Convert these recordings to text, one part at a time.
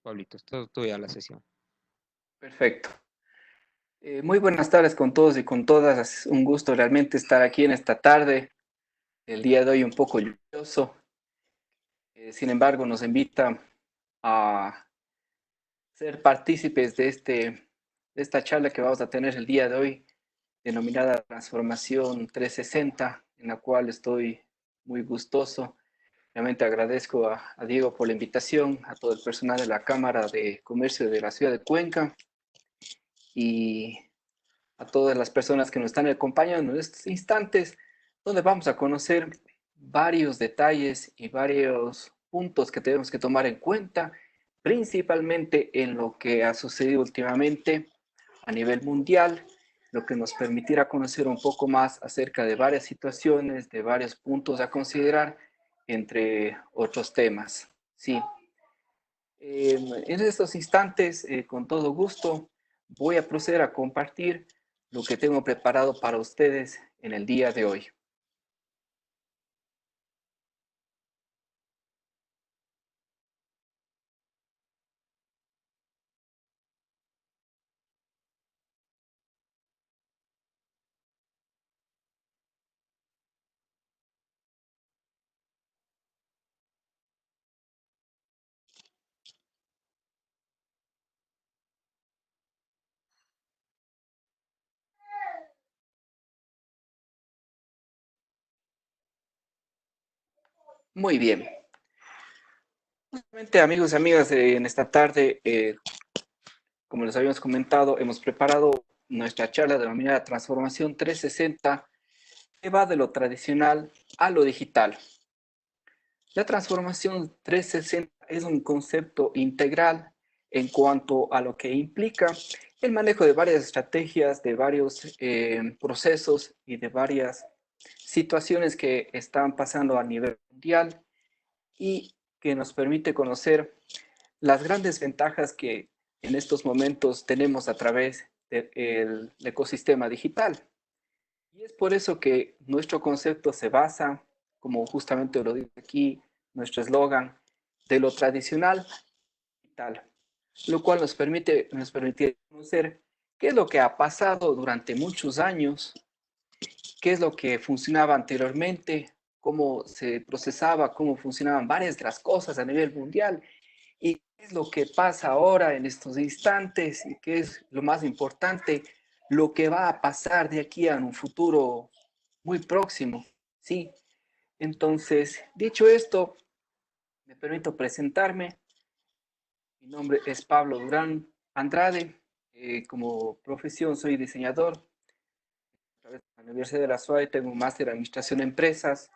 Pablito, es todo tuya la sesión. Perfecto. Muy buenas tardes con todos y con todas. Es un gusto realmente estar aquí en esta tarde. El día de hoy un poco lluvioso. Sin embargo, nos invita a ser partícipes de esta charla que vamos a tener el día de hoy, denominada Transformación 360, en la cual estoy muy gustoso. Realmente agradezco a Diego por la invitación, a todo el personal de la Cámara de Comercio de la ciudad de Cuenca y a todas las personas que nos están acompañando en estos instantes, donde vamos a conocer varios detalles y varios puntos que tenemos que tomar en cuenta, principalmente en lo que ha sucedido últimamente a nivel mundial, lo que nos permitirá conocer un poco más acerca de varias situaciones, de varios puntos a considerar, entre otros temas. Sí. En estos instantes, con todo gusto, voy a proceder a compartir lo que tengo preparado para ustedes en el día de hoy. Muy bien. Justamente, amigos y amigas, en esta tarde, como les habíamos comentado, hemos preparado nuestra charla denominada Transformación 360, que va de lo tradicional a lo digital. La transformación 360 es un concepto integral en cuanto a lo que implica el manejo de varias estrategias, de varios procesos y de varias situaciones que están pasando a nivel mundial y que nos permite conocer las grandes ventajas que en estos momentos tenemos a través del ecosistema digital. Y es por eso que nuestro concepto se basa, como justamente lo dice aquí nuestro eslogan, de lo tradicional y tal, lo cual nos permite conocer qué es lo que ha pasado durante muchos años, qué es lo que funcionaba anteriormente, cómo se procesaba, cómo funcionaban varias de las cosas a nivel mundial y qué es lo que pasa ahora en estos instantes y qué es lo más importante, lo que va a pasar de aquí a un futuro muy próximo, ¿sí? Entonces, dicho esto, me permito presentarme. Mi nombre es Pablo Durán Andrade. Como profesión soy diseñador. A través de la Universidad de la SUAY tengo un máster en Administración de Empresas.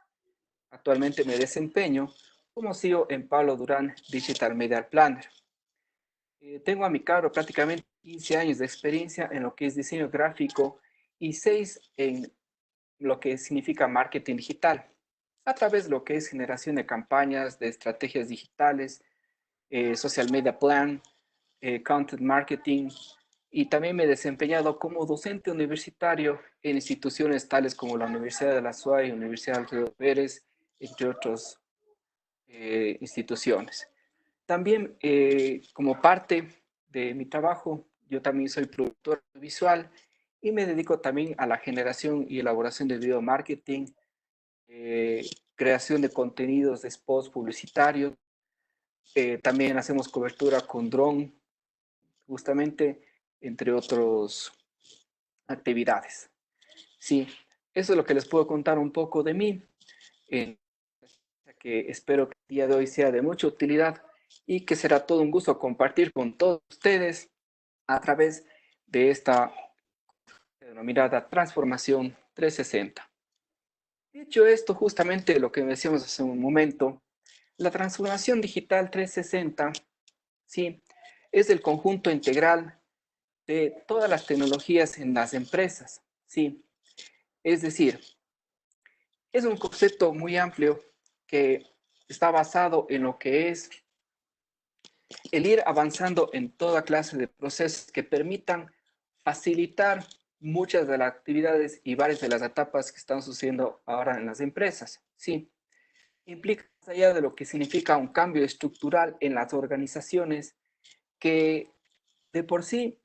Actualmente me desempeño como CEO en Pablo Durán Digital Media Planner. Tengo a mi cargo prácticamente 15 años de experiencia en lo que es diseño gráfico y 6 en lo que significa marketing digital, a través de lo que es generación de campañas, de estrategias digitales, social media plan, content marketing, y también me he desempeñado como docente universitario en instituciones tales como la Universidad de la SUAY, Universidad Alfredo Pérez, entre otras instituciones. También, como parte de mi trabajo, yo también soy productor visual y me dedico también a la generación y elaboración de video marketing, eh, creación de contenidos de spots publicitarios. También hacemos cobertura con dron, justamente, entre otras actividades. Sí, eso es lo que les puedo contar un poco de mí, eh, que espero que el día de hoy sea de mucha utilidad y que será todo un gusto compartir con todos ustedes a través de esta denominada Transformación 360. Dicho esto, justamente lo que decíamos hace un momento, la transformación digital 360, ¿sí? Es el conjunto integral de todas las tecnologías en las empresas, ¿sí? Es decir, es un concepto muy amplio que está basado en lo que es el ir avanzando en toda clase de procesos que permitan facilitar muchas de las actividades y varias de las etapas que están sucediendo ahora en las empresas. Sí, implica más allá de lo que significa un cambio estructural en las organizaciones, que de por sí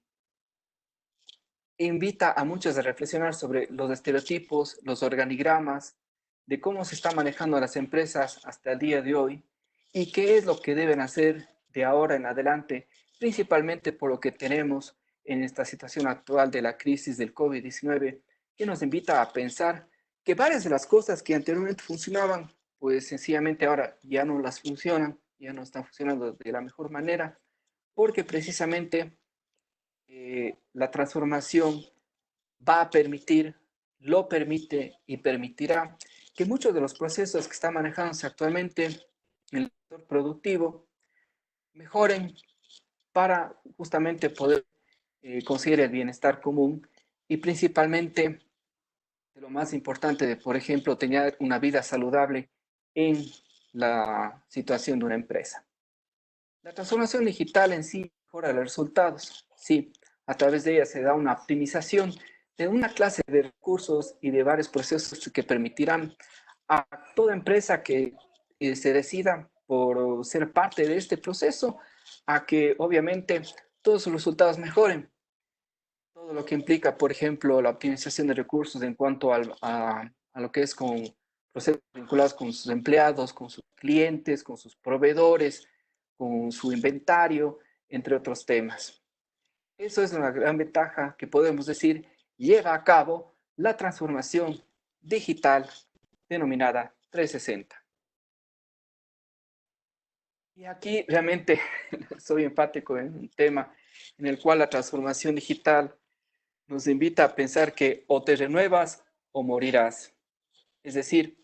invita a muchos a reflexionar sobre los estereotipos, los organigramas, de cómo se están manejando las empresas hasta el día de hoy y qué es lo que deben hacer de ahora en adelante, principalmente por lo que tenemos en esta situación actual de la crisis del COVID-19, que nos invita a pensar que varias de las cosas que anteriormente funcionaban, pues sencillamente ahora ya no las funcionan, ya no están funcionando de la mejor manera, porque precisamente la transformación va a permitir, lo permite y permitirá que muchos de los procesos que están manejándose actualmente en el sector productivo mejoren para justamente poder conseguir el bienestar común y principalmente de lo más importante de, por ejemplo, tener una vida saludable en la situación de una empresa. La transformación digital en sí mejora los resultados. Sí, a través de ella se da una optimización de una clase de recursos y de varios procesos que permitirán a toda empresa que se decida por ser parte de este proceso a que obviamente todos sus resultados mejoren. Todo lo que implica, por ejemplo, la optimización de recursos en cuanto a lo que es con procesos vinculados con sus empleados, con sus clientes, con sus proveedores, con su inventario, entre otros temas. Eso es una gran ventaja que podemos decir lleva a cabo la transformación digital denominada 360. Y aquí realmente soy enfático en un tema en el cual la transformación digital nos invita a pensar que o te renuevas o morirás. Es decir,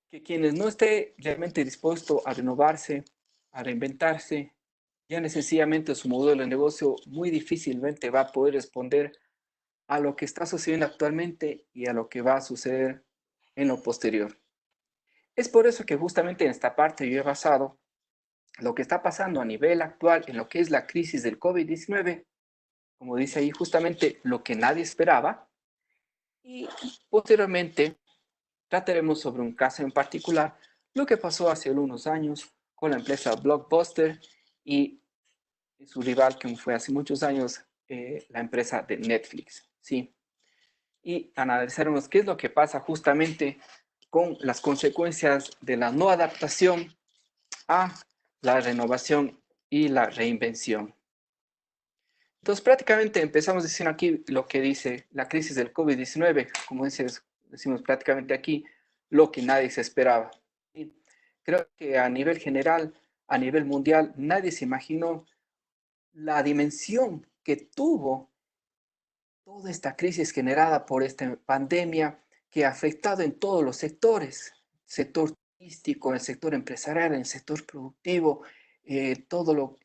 que quienes no esté realmente dispuesto a renovarse, a reinventarse, ya sencillamente su modelo de negocio muy difícilmente va a poder responder a lo que está sucediendo actualmente y a lo que va a suceder en lo posterior. Es por eso que justamente en esta parte yo he basado lo que está pasando a nivel actual en lo que es la crisis del COVID-19, como dice ahí, justamente lo que nadie esperaba, y posteriormente trataremos sobre un caso en particular, lo que pasó hace unos años con la empresa Blockbuster y su rival, que fue hace muchos años la empresa de Netflix. ¿Sí? Y analizaremos qué es lo que pasa justamente con las consecuencias de la no adaptación a la renovación y la reinvención. Entonces, prácticamente empezamos diciendo aquí lo que dice la crisis del COVID-19, como decimos prácticamente aquí, lo que nadie se esperaba. Y creo que a nivel general, a nivel mundial, nadie se imaginó la dimensión que tuvo toda esta crisis generada por esta pandemia que ha afectado en todos los sectores, sector turístico, el sector empresarial, el sector productivo, todo lo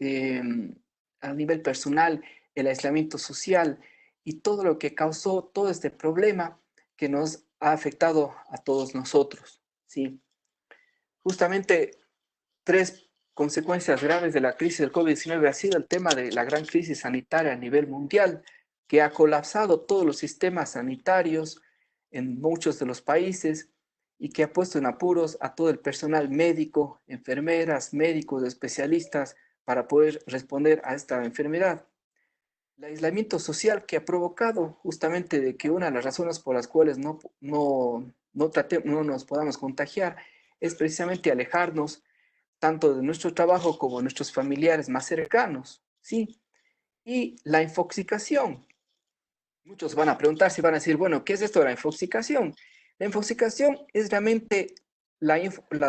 a nivel personal, el aislamiento social y todo lo que causó todo este problema que nos ha afectado a todos nosotros. ¿Sí? Justamente tres consecuencias graves de la crisis del COVID-19 ha sido el tema de la gran crisis sanitaria a nivel mundial, que ha colapsado todos los sistemas sanitarios en muchos de los países y que ha puesto en apuros a todo el personal médico, enfermeras, médicos, especialistas para poder responder a esta enfermedad. El aislamiento social que ha provocado justamente de que una de las razones por las cuales no nos podamos contagiar es precisamente alejarnos tanto de nuestro trabajo como de nuestros familiares más cercanos, ¿sí? Y la infoxicación. Muchos van a preguntar si van a decir, bueno, ¿qué es esto de la infoxicación? La infoxicación es realmente la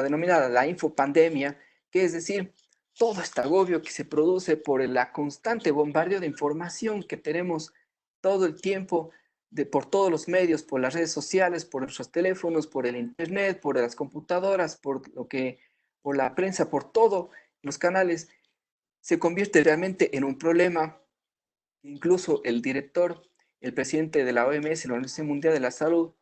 denominada la infopandemia, que es decir, todo este agobio que se produce por la constante bombardeo de información que tenemos todo el tiempo por todos los medios, por las redes sociales, por nuestros teléfonos, por el internet, por las computadoras, por la prensa, por todos los canales, se convierte realmente en un problema. Incluso el director, el presidente de la OMS, la Organización Mundial de la Salud,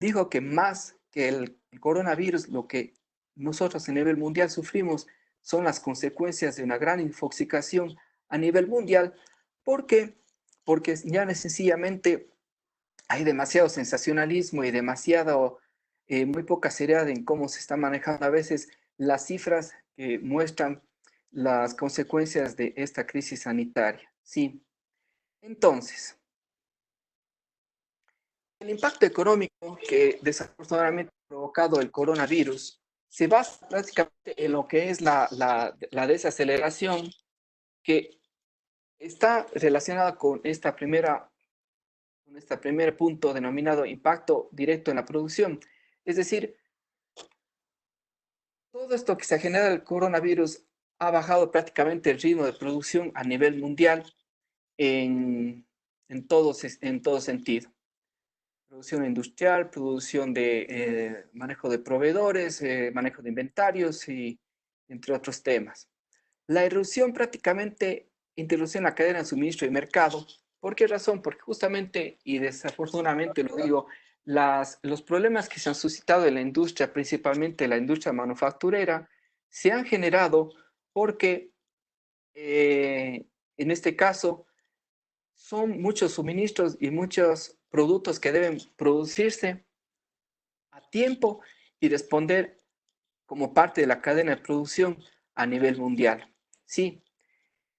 dijo que más que el coronavirus, lo que nosotros a nivel mundial sufrimos son las consecuencias de una gran infoxicación a nivel mundial. ¿Por qué? Porque ya sencillamente hay demasiado sensacionalismo y demasiado, muy poca seriedad en cómo se están manejando a veces las cifras que muestran las consecuencias de esta crisis sanitaria. Sí, entonces, el impacto económico que desafortunadamente ha provocado el coronavirus se basa prácticamente en lo que es la desaceleración que está relacionada con este primer punto denominado impacto directo en la producción. Es decir, todo esto que se ha generado el coronavirus ha bajado prácticamente el ritmo de producción a nivel mundial en todo sentido. Producción industrial, producción de manejo de proveedores, manejo de inventarios y entre otros temas. La irrupción prácticamente interrupción en la cadena de suministro y mercado. ¿Por qué razón? Porque justamente y desafortunadamente lo digo, los problemas que se han suscitado en la industria, principalmente la industria manufacturera, se han generado porque en este caso son muchos suministros y muchos productos que deben producirse a tiempo y responder como parte de la cadena de producción a nivel mundial. Sí.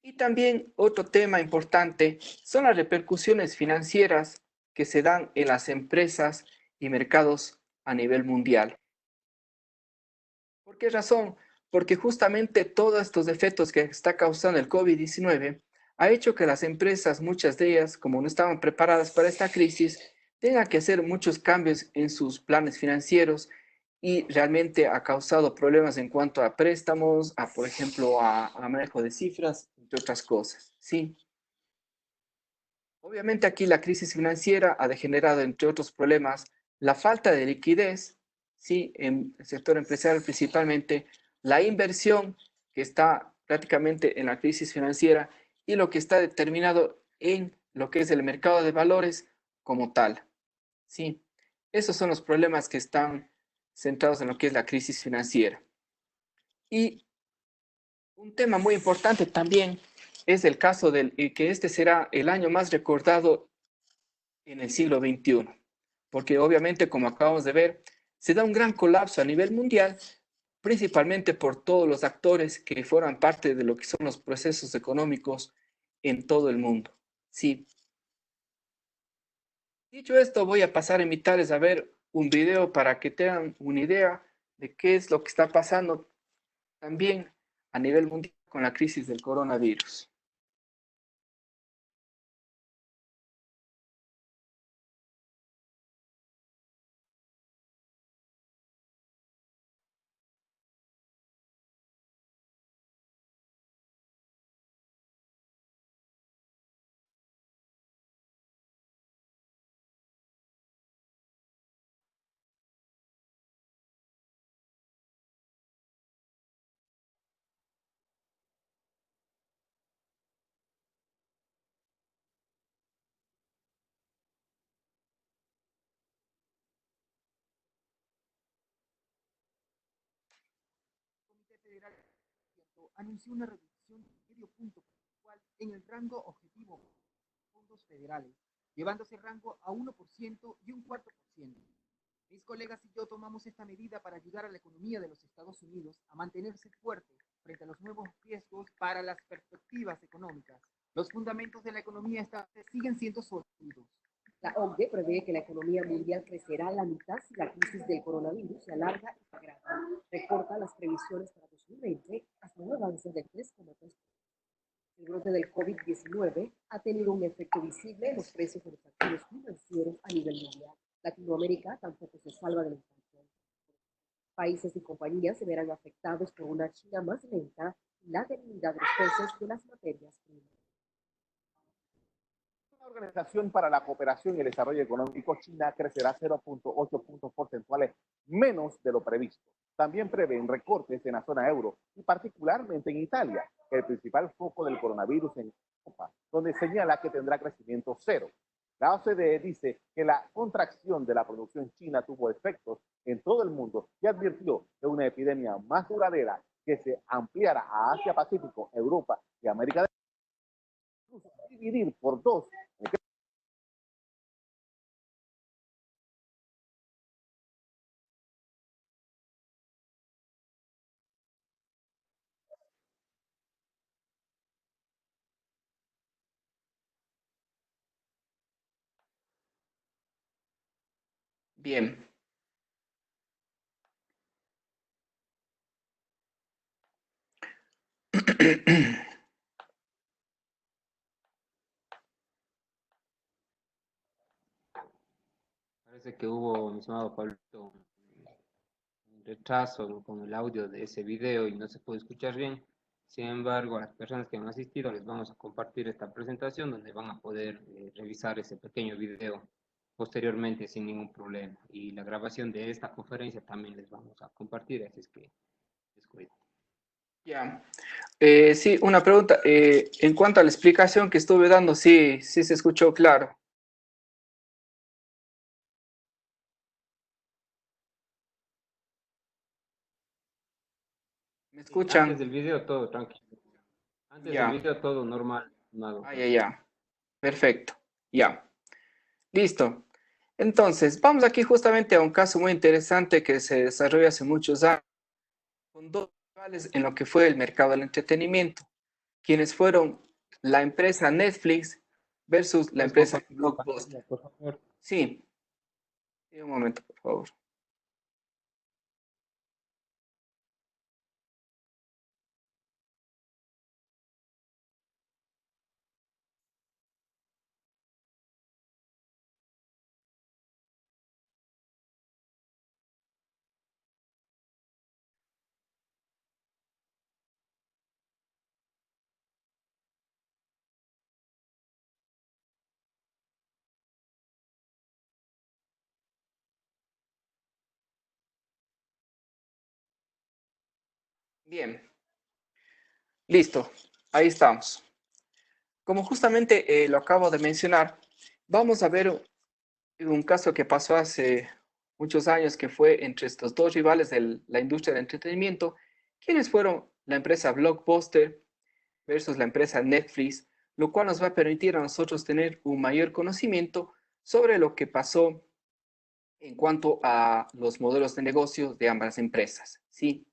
Y también otro tema importante son las repercusiones financieras que se dan en las empresas y mercados a nivel mundial. ¿Por qué razón? Porque justamente todos estos efectos que está causando el COVID-19 ha hecho que las empresas, muchas de ellas, como no estaban preparadas para esta crisis, tengan que hacer muchos cambios en sus planes financieros y realmente ha causado problemas en cuanto a préstamos, a, por ejemplo, a manejo de cifras, entre otras cosas. Sí. Obviamente aquí la crisis financiera ha degenerado, entre otros problemas, la falta de liquidez, ¿sí? En el sector empresarial principalmente, la inversión que está prácticamente en la crisis financiera y lo que está determinado en lo que es el mercado de valores como tal. ¿Sí? Esos son los problemas que están centrados en lo que es la crisis financiera. Y un tema muy importante también es el caso del que este será el año más recordado en el siglo XXI, porque obviamente, como acabamos de ver, se da un gran colapso a nivel mundial, principalmente por todos los actores que forman parte de lo que son los procesos económicos en todo el mundo. Sí. Dicho esto, voy a pasar a invitarles a ver un video para que tengan una idea de qué es lo que está pasando también a nivel mundial con la crisis del coronavirus. Federal anunció una reducción de medio punto porcentual en el rango objetivo de fondos federales, llevándose el rango a 1% y un cuarto por ciento. Mis colegas y yo tomamos esta medida para ayudar a la economía de los Estados Unidos a mantenerse fuerte frente a los nuevos riesgos para las perspectivas económicas. Los fundamentos de la economía siguen siendo sólidos. La OCDE prevé que la economía mundial crecerá a la mitad si la crisis del coronavirus se alarga y se agrava. Recorta las previsiones para 2020 hasta un avance del 3,3%. El brote del COVID-19 ha tenido un efecto visible en los precios de los activos financieros a nivel mundial. Latinoamérica tampoco se salva de la inflación. Países y compañías se verán afectados por una China más lenta y la debilidad de los precios de las materias primas. La Organización para la Cooperación y el Desarrollo Económico, China crecerá 0,8 puntos porcentuales menos de lo previsto. También prevén recortes en la zona euro y particularmente en Italia, el principal foco del coronavirus en Europa, donde señala que tendrá crecimiento cero. La OCDE dice que la contracción de la producción china tuvo efectos en todo el mundo y advirtió de una epidemia más duradera que se ampliara a Asia-Pacífico, Europa y América del Sur, dividir por dos. Bien. Parece que hubo, mi estimado Pablito, un retraso con el audio de ese video y no se puede escuchar bien. Sin embargo, a las personas que han asistido les vamos a compartir esta presentación donde van a poder revisar ese pequeño video posteriormente sin ningún problema. Y la grabación de esta conferencia también les vamos a compartir, así es que descuiden. Ya. Sí, una pregunta. En cuanto a la explicación que estuve dando, sí, sí se escuchó claro. ¿Me Sí, antes escuchan? del video todo tranquilo. Antes del Ya. video todo normal, nada. Ah, ya, ya. Perfecto. Ya. Listo. Entonces, vamos aquí justamente a un caso muy interesante que se desarrolló hace muchos años, con dos rivales en lo que fue el mercado del entretenimiento, quienes fueron la empresa Netflix versus la ¿Puedes empresa compartir la Blockbuster. pantalla, por favor? Sí, sí, un momento, por favor. Bien, listo. Ahí estamos. Como justamente lo acabo de mencionar, vamos a ver un caso que pasó hace muchos años que fue entre estos dos rivales de la industria del entretenimiento, quienes fueron la empresa Blockbuster versus la empresa Netflix, lo cual nos va a permitir a nosotros tener un mayor conocimiento sobre lo que pasó en cuanto a los modelos de negocio de ambas empresas. ¿Sí?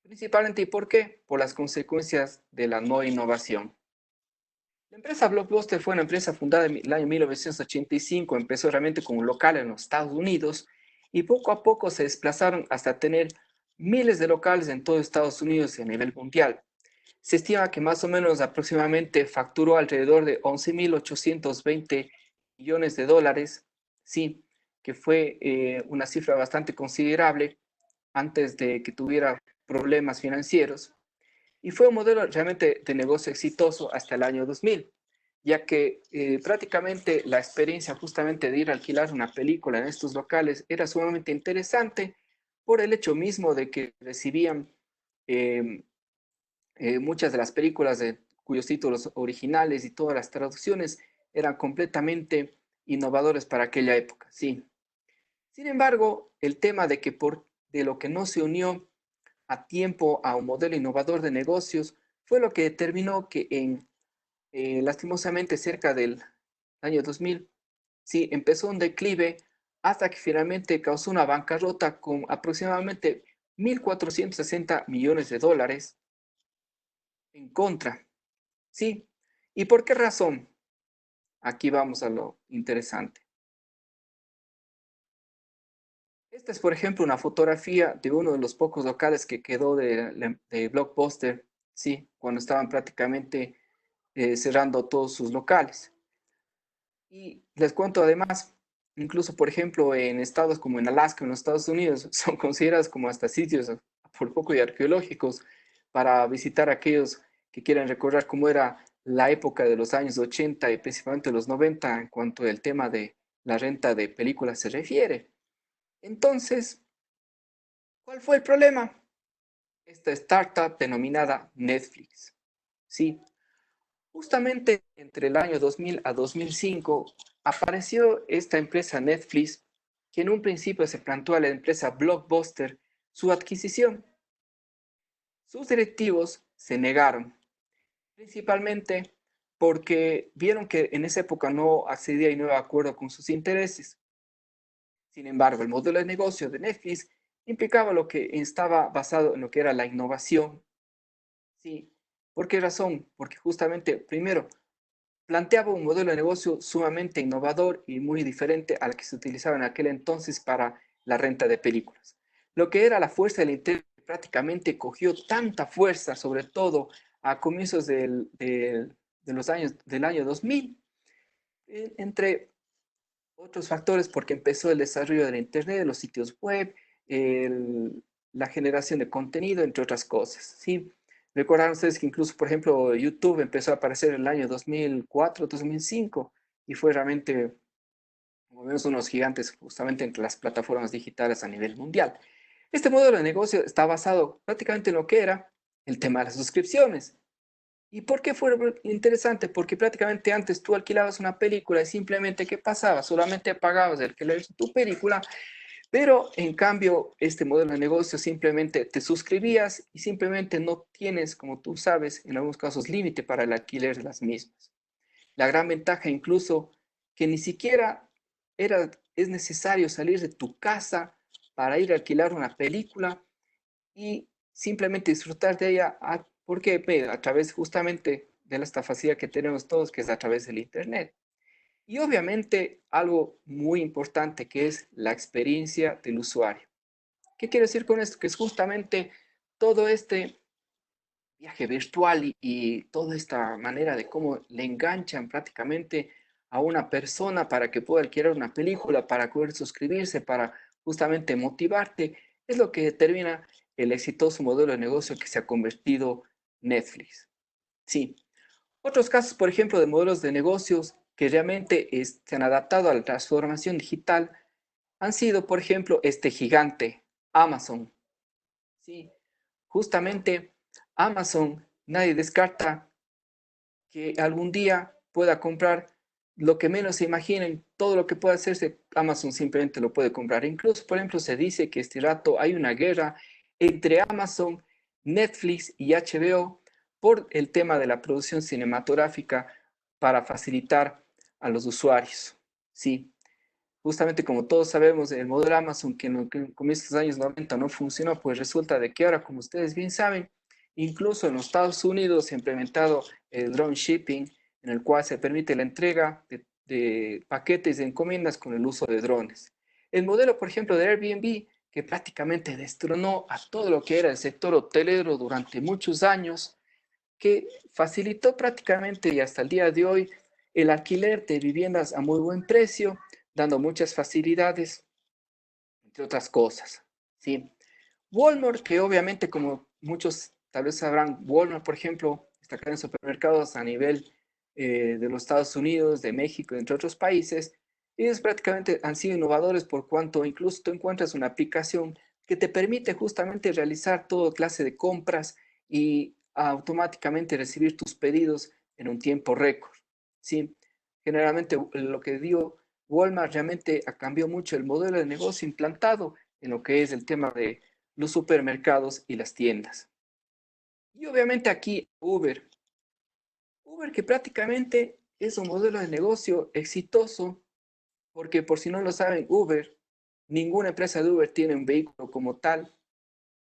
Principalmente, ¿y por qué? Por las consecuencias de la no innovación. La empresa Blockbuster fue una empresa fundada en el año 1985, empezó realmente como un local en los Estados Unidos y poco a poco se desplazaron hasta tener miles de locales en todo Estados Unidos y a nivel mundial. Se estima que más o menos aproximadamente facturó alrededor de 11.820 millones de dólares, sí, que fue una cifra bastante considerable antes de que tuviera problemas financieros. Y fue un modelo realmente de negocio exitoso hasta el año 2000, ya que prácticamente la experiencia justamente de ir a alquilar una película en estos locales era sumamente interesante por el hecho mismo de que recibían eh, muchas de las películas cuyos títulos originales y todas las traducciones eran completamente innovadores para aquella época, sí. Sin embargo, el tema de lo que no se unió a tiempo a un modelo innovador de negocios fue lo que determinó que lastimosamente cerca del año 2000, sí, empezó un declive hasta que finalmente causó una bancarrota con aproximadamente 1.460 millones de dólares en contra. Sí. ¿Y por qué razón? Aquí vamos a lo interesante. Esta es, por ejemplo, una fotografía de uno de los pocos locales que quedó de Blockbuster, sí, cuando estaban prácticamente cerrando todos sus locales. Y les cuento además, incluso, por ejemplo, en estados como en Alaska, en los Estados Unidos, son considerados como hasta sitios por poco y arqueológicos para visitar aquellos que quieran recordar cómo era la época de los años 80 y principalmente los 90 en cuanto al tema de la renta de películas se refiere. Entonces, ¿cuál fue el problema? Esta startup denominada Netflix. Sí, justamente entre el año 2000 a 2005 apareció esta empresa Netflix que en un principio se planteó a la empresa Blockbuster su adquisición. Sus directivos se negaron, principalmente porque vieron que en esa época no accedía y no iba de acuerdo con sus intereses. Sin embargo, el modelo de negocio de Netflix implicaba lo que estaba basado en lo que era la innovación. ¿Sí? ¿Por qué razón? Porque justamente, primero, planteaba un modelo de negocio sumamente innovador y muy diferente al que se utilizaba en aquel entonces para la renta de películas. Lo que era la fuerza del Internet prácticamente cogió tanta fuerza, sobre todo a comienzos de los años, del año 2000, entre otros factores, porque empezó el desarrollo del Internet, de los sitios web, la generación de contenido, entre otras cosas, ¿sí? Recordarán ustedes que incluso, por ejemplo, YouTube empezó a aparecer en el año 2004, 2005, y fue realmente, como vemos, unos gigantes justamente entre las plataformas digitales a nivel mundial. Este modelo de negocio está basado prácticamente en lo que era el tema de las suscripciones. ¿Y por qué fue interesante? Porque prácticamente antes tú alquilabas una película y simplemente, ¿qué pasaba? Solamente pagabas el alquiler de tu película, pero en cambio este modelo de negocio simplemente te suscribías y simplemente no tienes, como tú sabes, en algunos casos límite para el alquiler de las mismas. La gran ventaja incluso que ni siquiera es necesario salir de tu casa para ir a alquilar una película y simplemente disfrutar de ella, porque a través justamente de esta facilidad que tenemos todos, que es a través del Internet. Y obviamente algo muy importante que es la experiencia del usuario. ¿Qué quiero decir con esto? Que es justamente todo este viaje virtual y toda esta manera de cómo le enganchan prácticamente a una persona para que pueda alquilar una película, para poder suscribirse, para justamente motivarte, es lo que determina el exitoso modelo de negocio que se ha convertido Netflix. Sí. Otros casos, por ejemplo, de modelos de negocios que realmente se han adaptado a la transformación digital han sido, por ejemplo, este gigante, Amazon. Sí, justamente Amazon, nadie descarta que algún día pueda comprar lo que menos se imaginen, todo lo que pueda hacerse, Amazon simplemente lo puede comprar. Incluso, por ejemplo, se dice que este rato hay una guerra entre Amazon, Netflix y HBO por el tema de la producción cinematográfica para facilitar a los usuarios. Sí, justamente como todos sabemos, el modelo Amazon que en comienzos de los años 90 no funcionó, pues resulta de que ahora, como ustedes bien saben, incluso en los Estados Unidos se ha implementado el drone shipping, en el cual se permite la entrega de paquetes de encomiendas con el uso de drones. El modelo, por ejemplo, de Airbnb, que prácticamente destronó a todo lo que era el sector hotelero durante muchos años, que facilitó prácticamente y hasta el día de hoy el alquiler de viviendas a muy buen precio, dando muchas facilidades, entre otras cosas. ¿Sí? Walmart, que obviamente como muchos tal vez sabrán, Walmart, por ejemplo, está acá en supermercados a nivel de los Estados Unidos, de México, entre otros países, ellos prácticamente han sido innovadores por cuanto incluso tú encuentras una aplicación que te permite justamente realizar toda clase de compras y automáticamente recibir tus pedidos en un tiempo récord. ¿Sí? Generalmente lo que digo, Walmart realmente cambiado mucho el modelo de negocio implantado en lo que es el tema de los supermercados y las tiendas. Y obviamente aquí Uber. Uber que prácticamente es un modelo de negocio exitoso porque por si no lo saben, Uber, ninguna empresa de Uber tiene un vehículo como tal,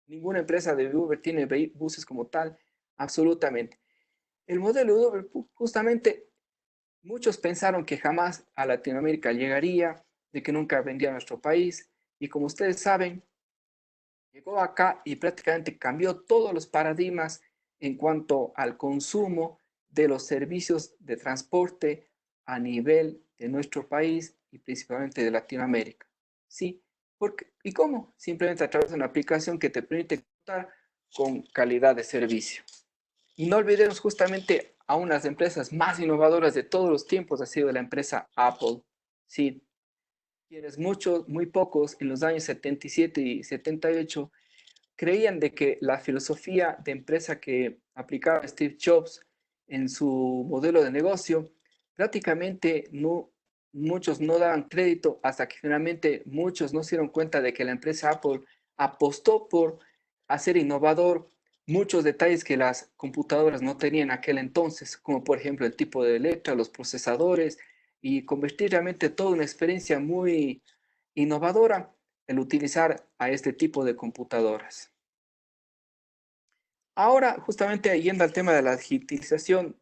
ninguna empresa de Uber tiene buses como tal, absolutamente. El modelo de Uber justamente muchos pensaron que jamás a Latinoamérica llegaría, de que nunca vendría a nuestro país y como ustedes saben, llegó acá y prácticamente cambió todos los paradigmas en cuanto al consumo de los servicios de transporte a nivel de nuestro país y principalmente de Latinoamérica. ¿Sí? ¿Y cómo? Simplemente a través de una aplicación que te permite contar con calidad de servicio. Y no olvidemos justamente a una de las empresas más innovadoras de todos los tiempos, ha sido la empresa Apple. Sí, quienes muchos, muy pocos en los años 77 y 78 creían de que la filosofía de empresa que aplicaba Steve Jobs en su modelo de negocio, prácticamente muchos no daban crédito hasta que finalmente muchos no se dieron cuenta de que la empresa Apple apostó por hacer innovador muchos detalles que las computadoras no tenían en aquel entonces, como por ejemplo el tipo de letra, los procesadores, y convertir realmente toda una experiencia muy innovadora el utilizar a este tipo de computadoras. Ahora, justamente yendo al tema de la digitalización,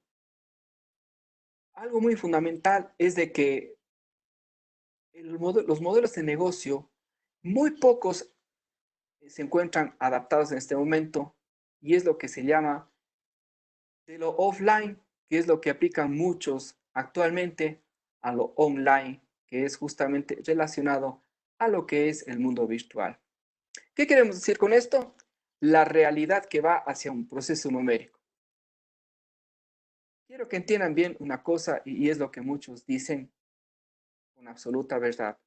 algo muy fundamental es de que los modelos de negocio, muy pocos se encuentran adaptados en este momento y es lo que se llama de lo offline, que es lo que aplican muchos actualmente, a lo online, que es justamente relacionado a lo que es el mundo virtual. ¿Qué queremos decir con esto? La realidad que va hacia un proceso numérico. Quiero que entiendan bien una cosa y es lo que muchos dicen con absoluta verdad.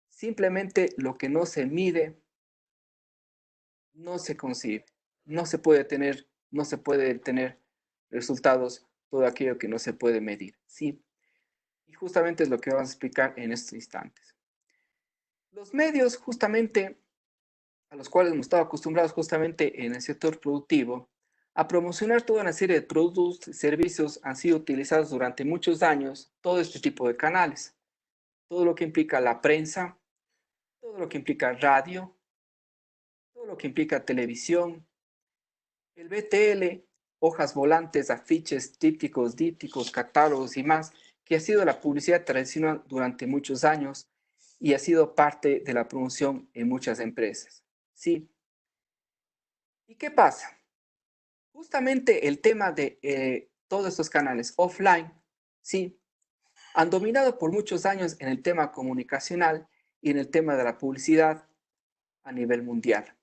Simplemente lo que no se mide no se concibe, no se puede tener resultados todo aquello que no se puede medir, ¿sí? Y justamente es lo que vamos a explicar en estos instantes. Los medios justamente a los cuales hemos estado acostumbrados justamente en el sector productivo a promocionar toda una serie de productos y servicios han sido utilizados durante muchos años todo este tipo de canales, todo lo que implica la prensa, todo lo que implica radio, todo lo que implica televisión, el BTL, hojas volantes, afiches, trípticos, dípticos, catálogos y más, que ha sido la publicidad tradicional durante muchos años y ha sido parte de la promoción en muchas empresas. ¿Sí? ¿Y qué pasa? Justamente el tema de todos estos canales offline, ¿sí? Han dominado por muchos años en el tema comunicacional y en el tema de la publicidad a nivel mundial.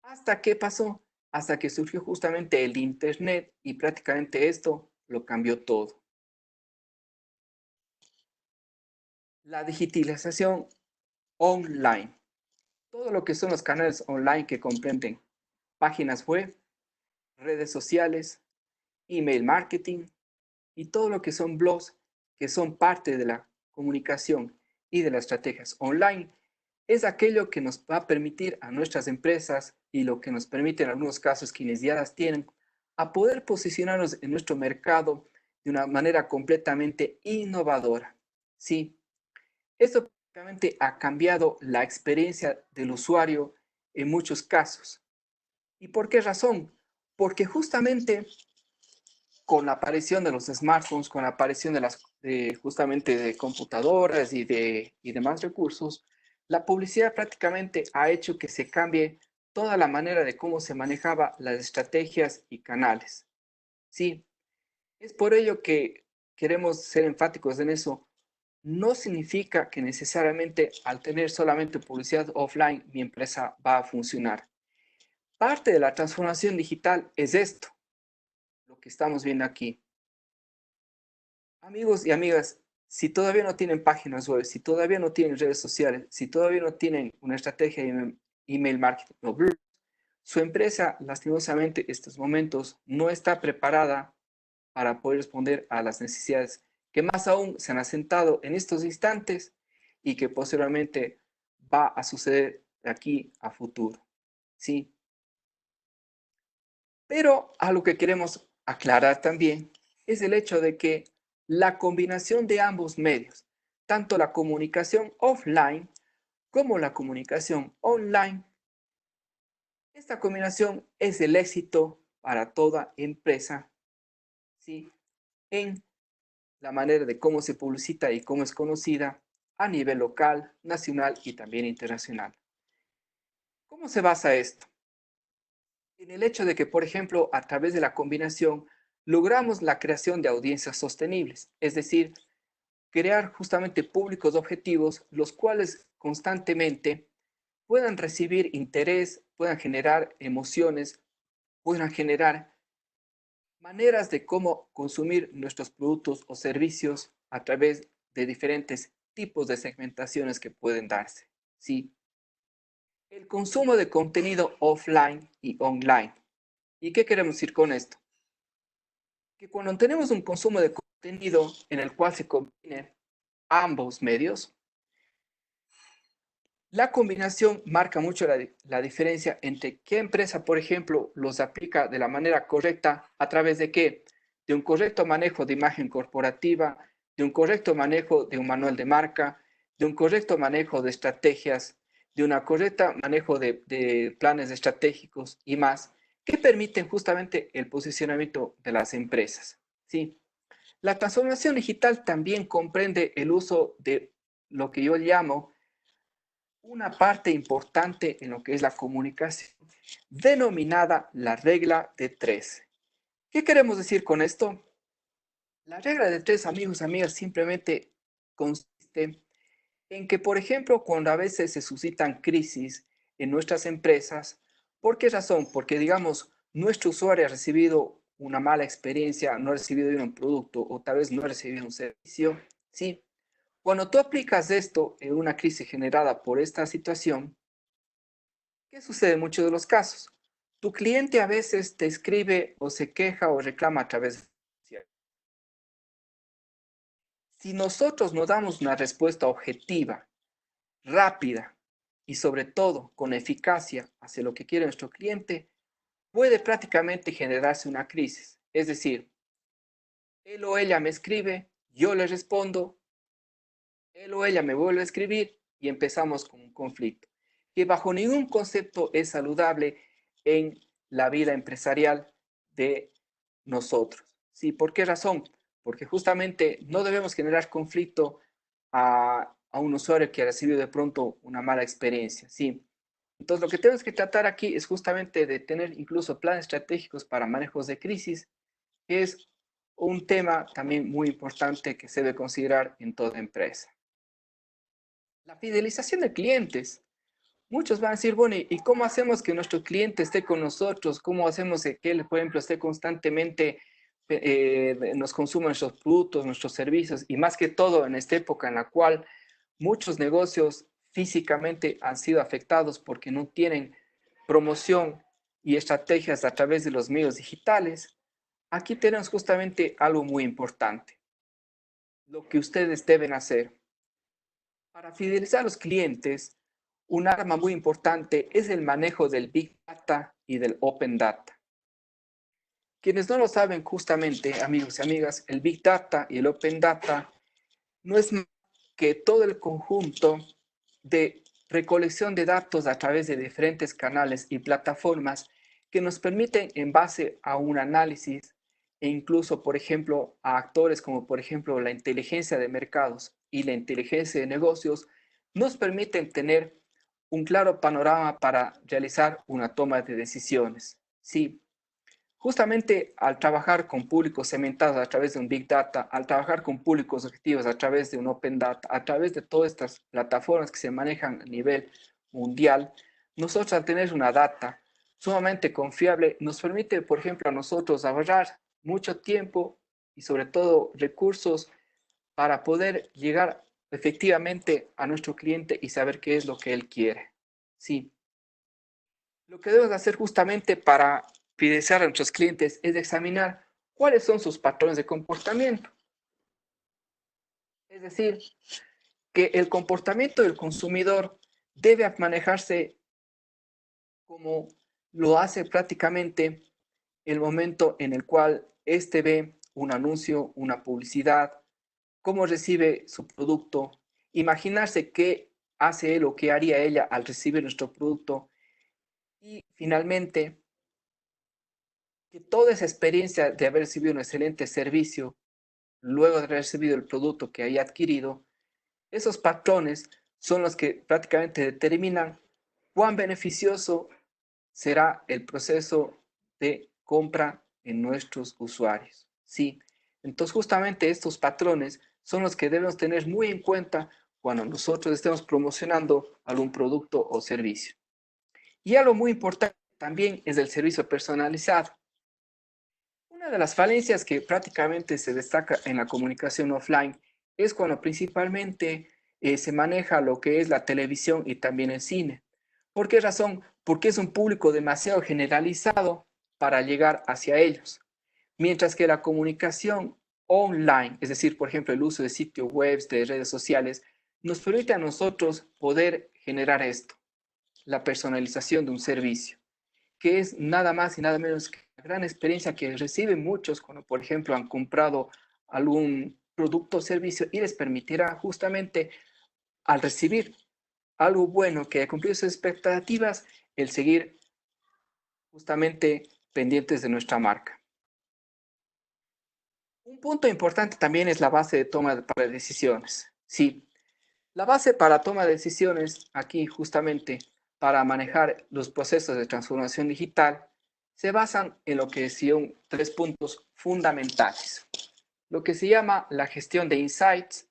¿Hasta qué pasó? Hasta que surgió justamente el Internet y prácticamente esto lo cambió todo. La digitalización online. Todo lo que son los canales online que comprenden páginas web, redes sociales, email marketing y todo lo que son blogs que son parte de la comunicación y de las estrategias online es aquello que nos va a permitir a nuestras empresas y lo que nos permite en algunos casos quienes ya las tienen a poder posicionarnos en nuestro mercado de una manera completamente innovadora. Sí, esto prácticamente ha cambiado la experiencia del usuario en muchos casos. ¿Y por qué razón? Porque justamente con la aparición de los smartphones, con la aparición justamente de computadoras y demás recursos, la publicidad prácticamente ha hecho que se cambie toda la manera de cómo se manejaba las estrategias y canales. Sí, es por ello que queremos ser enfáticos en eso. No significa que necesariamente al tener solamente publicidad offline mi empresa va a funcionar. Parte de la transformación digital es esto, lo que estamos viendo aquí. Amigos y amigas, si todavía no tienen páginas web, si todavía no tienen redes sociales, si todavía no tienen una estrategia de email marketing o blog, su empresa lastimosamente en estos momentos no está preparada para poder responder a las necesidades que más aún se han asentado en estos instantes y que posteriormente va a suceder de aquí a futuro. ¿Sí? Pero algo que queremos aclarar también es el hecho de que la combinación de ambos medios, tanto la comunicación offline como la comunicación online, esta combinación es el éxito para toda empresa, ¿sí? En la manera de cómo se publicita y cómo es conocida a nivel local, nacional y también internacional. ¿Cómo se basa esto? En el hecho de que, por ejemplo, a través de la combinación logramos la creación de audiencias sostenibles, es decir, crear justamente públicos objetivos, los cuales constantemente puedan recibir interés, puedan generar emociones, puedan generar maneras de cómo consumir nuestros productos o servicios a través de diferentes tipos de segmentaciones que pueden darse. ¿Sí? El consumo de contenido offline y online. ¿Y qué queremos decir con esto? Que cuando tenemos un consumo de contenido en el cual se combinen ambos medios, la combinación marca mucho la diferencia entre qué empresa, por ejemplo, los aplica de la manera correcta a través de qué, de un correcto manejo de imagen corporativa, de un correcto manejo de un manual de marca, de un correcto manejo de estrategias, de un correcto manejo de planes estratégicos y más, que permiten justamente el posicionamiento de las empresas. ¿Sí? La transformación digital también comprende el uso de lo que yo llamo una parte importante en lo que es la comunicación, denominada la regla de tres. ¿Qué queremos decir con esto? La regla de tres, amigos, amigas, simplemente consiste en que, por ejemplo, cuando a veces se suscitan crisis en nuestras empresas, ¿por qué razón? Porque, digamos, nuestro usuario ha recibido una mala experiencia, no ha recibido bien un producto o tal vez no ha recibido un servicio, ¿sí? Cuando tú aplicas esto en una crisis generada por esta situación, ¿qué sucede en muchos de los casos? Tu cliente a veces te escribe o se queja o reclama a través de... Si nosotros no damos una respuesta objetiva, rápida y sobre todo con eficacia hacia lo que quiere nuestro cliente, puede prácticamente generarse una crisis. Es decir, él o ella me escribe, yo le respondo, él o ella me vuelve a escribir y empezamos con un conflicto que bajo ningún concepto es saludable en la vida empresarial de nosotros. ¿Sí? ¿Por qué razón? Porque justamente no debemos generar conflicto a un usuario que ha recibido de pronto una mala experiencia. ¿Sí? Entonces, lo que tenemos que tratar aquí es justamente de tener incluso planes estratégicos para manejos de crisis, que es un tema también muy importante que se debe considerar en toda empresa. La fidelización de clientes. Muchos van a decir, bueno, ¿y cómo hacemos que nuestro cliente esté con nosotros? ¿Cómo hacemos que él, por ejemplo, esté constantemente, nos consuma nuestros productos, nuestros servicios? Y más que todo en esta época en la cual muchos negocios físicamente han sido afectados porque no tienen promoción y estrategias a través de los medios digitales. Aquí tenemos justamente algo muy importante. Lo que ustedes deben hacer para fidelizar a los clientes. Un arma muy importante es el manejo del Big Data y del Open Data. Quienes no lo saben justamente, amigos y amigas, el Big Data y el Open Data no es más que todo el conjunto de recolección de datos a través de diferentes canales y plataformas que nos permiten, en base a un análisis e incluso, por ejemplo, a actores como, por ejemplo, la inteligencia de mercados y la inteligencia de negocios, nos permiten tener un claro panorama para realizar una toma de decisiones. Sí, justamente al trabajar con públicos segmentados a través de un Big Data, al trabajar con públicos objetivos a través de un Open Data, a través de todas estas plataformas que se manejan a nivel mundial, nosotros al tener una data sumamente confiable nos permite, por ejemplo, a nosotros ahorrar mucho tiempo y sobre todo recursos para poder llegar efectivamente a nuestro cliente y saber qué es lo que él quiere. Sí. Lo que debemos hacer justamente para fidelizar a nuestros clientes es examinar cuáles son sus patrones de comportamiento. Es decir, que el comportamiento del consumidor debe manejarse como lo hace prácticamente el momento en el cual éste ve un anuncio, una publicidad, cómo recibe su producto, imaginarse qué hace él o qué haría ella al recibir nuestro producto y finalmente que toda esa experiencia de haber recibido un excelente servicio, luego de haber recibido el producto que haya adquirido, esos patrones son los que prácticamente determinan cuán beneficioso será el proceso de compra en nuestros usuarios. Sí, entonces justamente estos patrones son los que debemos tener muy en cuenta cuando nosotros estemos promocionando algún producto o servicio. Y algo muy importante también es el servicio personalizado. Una de las falencias que prácticamente se destaca en la comunicación offline es cuando principalmente se maneja lo que es la televisión y también el cine. ¿Por qué razón? Porque es un público demasiado generalizado para llegar hacia ellos. Mientras que la comunicación online, es decir, por ejemplo, el uso de sitios web, de redes sociales, nos permite a nosotros poder generar esto, la personalización de un servicio, que es nada más y nada menos que la gran experiencia que reciben muchos cuando, por ejemplo, han comprado algún producto o servicio y les permitirá justamente al recibir algo bueno que haya cumplido sus expectativas, el seguir justamente pendientes de nuestra marca. Un punto importante también es la base de toma para decisiones. Sí, la base para toma de decisiones aquí justamente para manejar los procesos de transformación digital se basan en lo que son 3 puntos fundamentales. Lo que se llama la gestión de insights,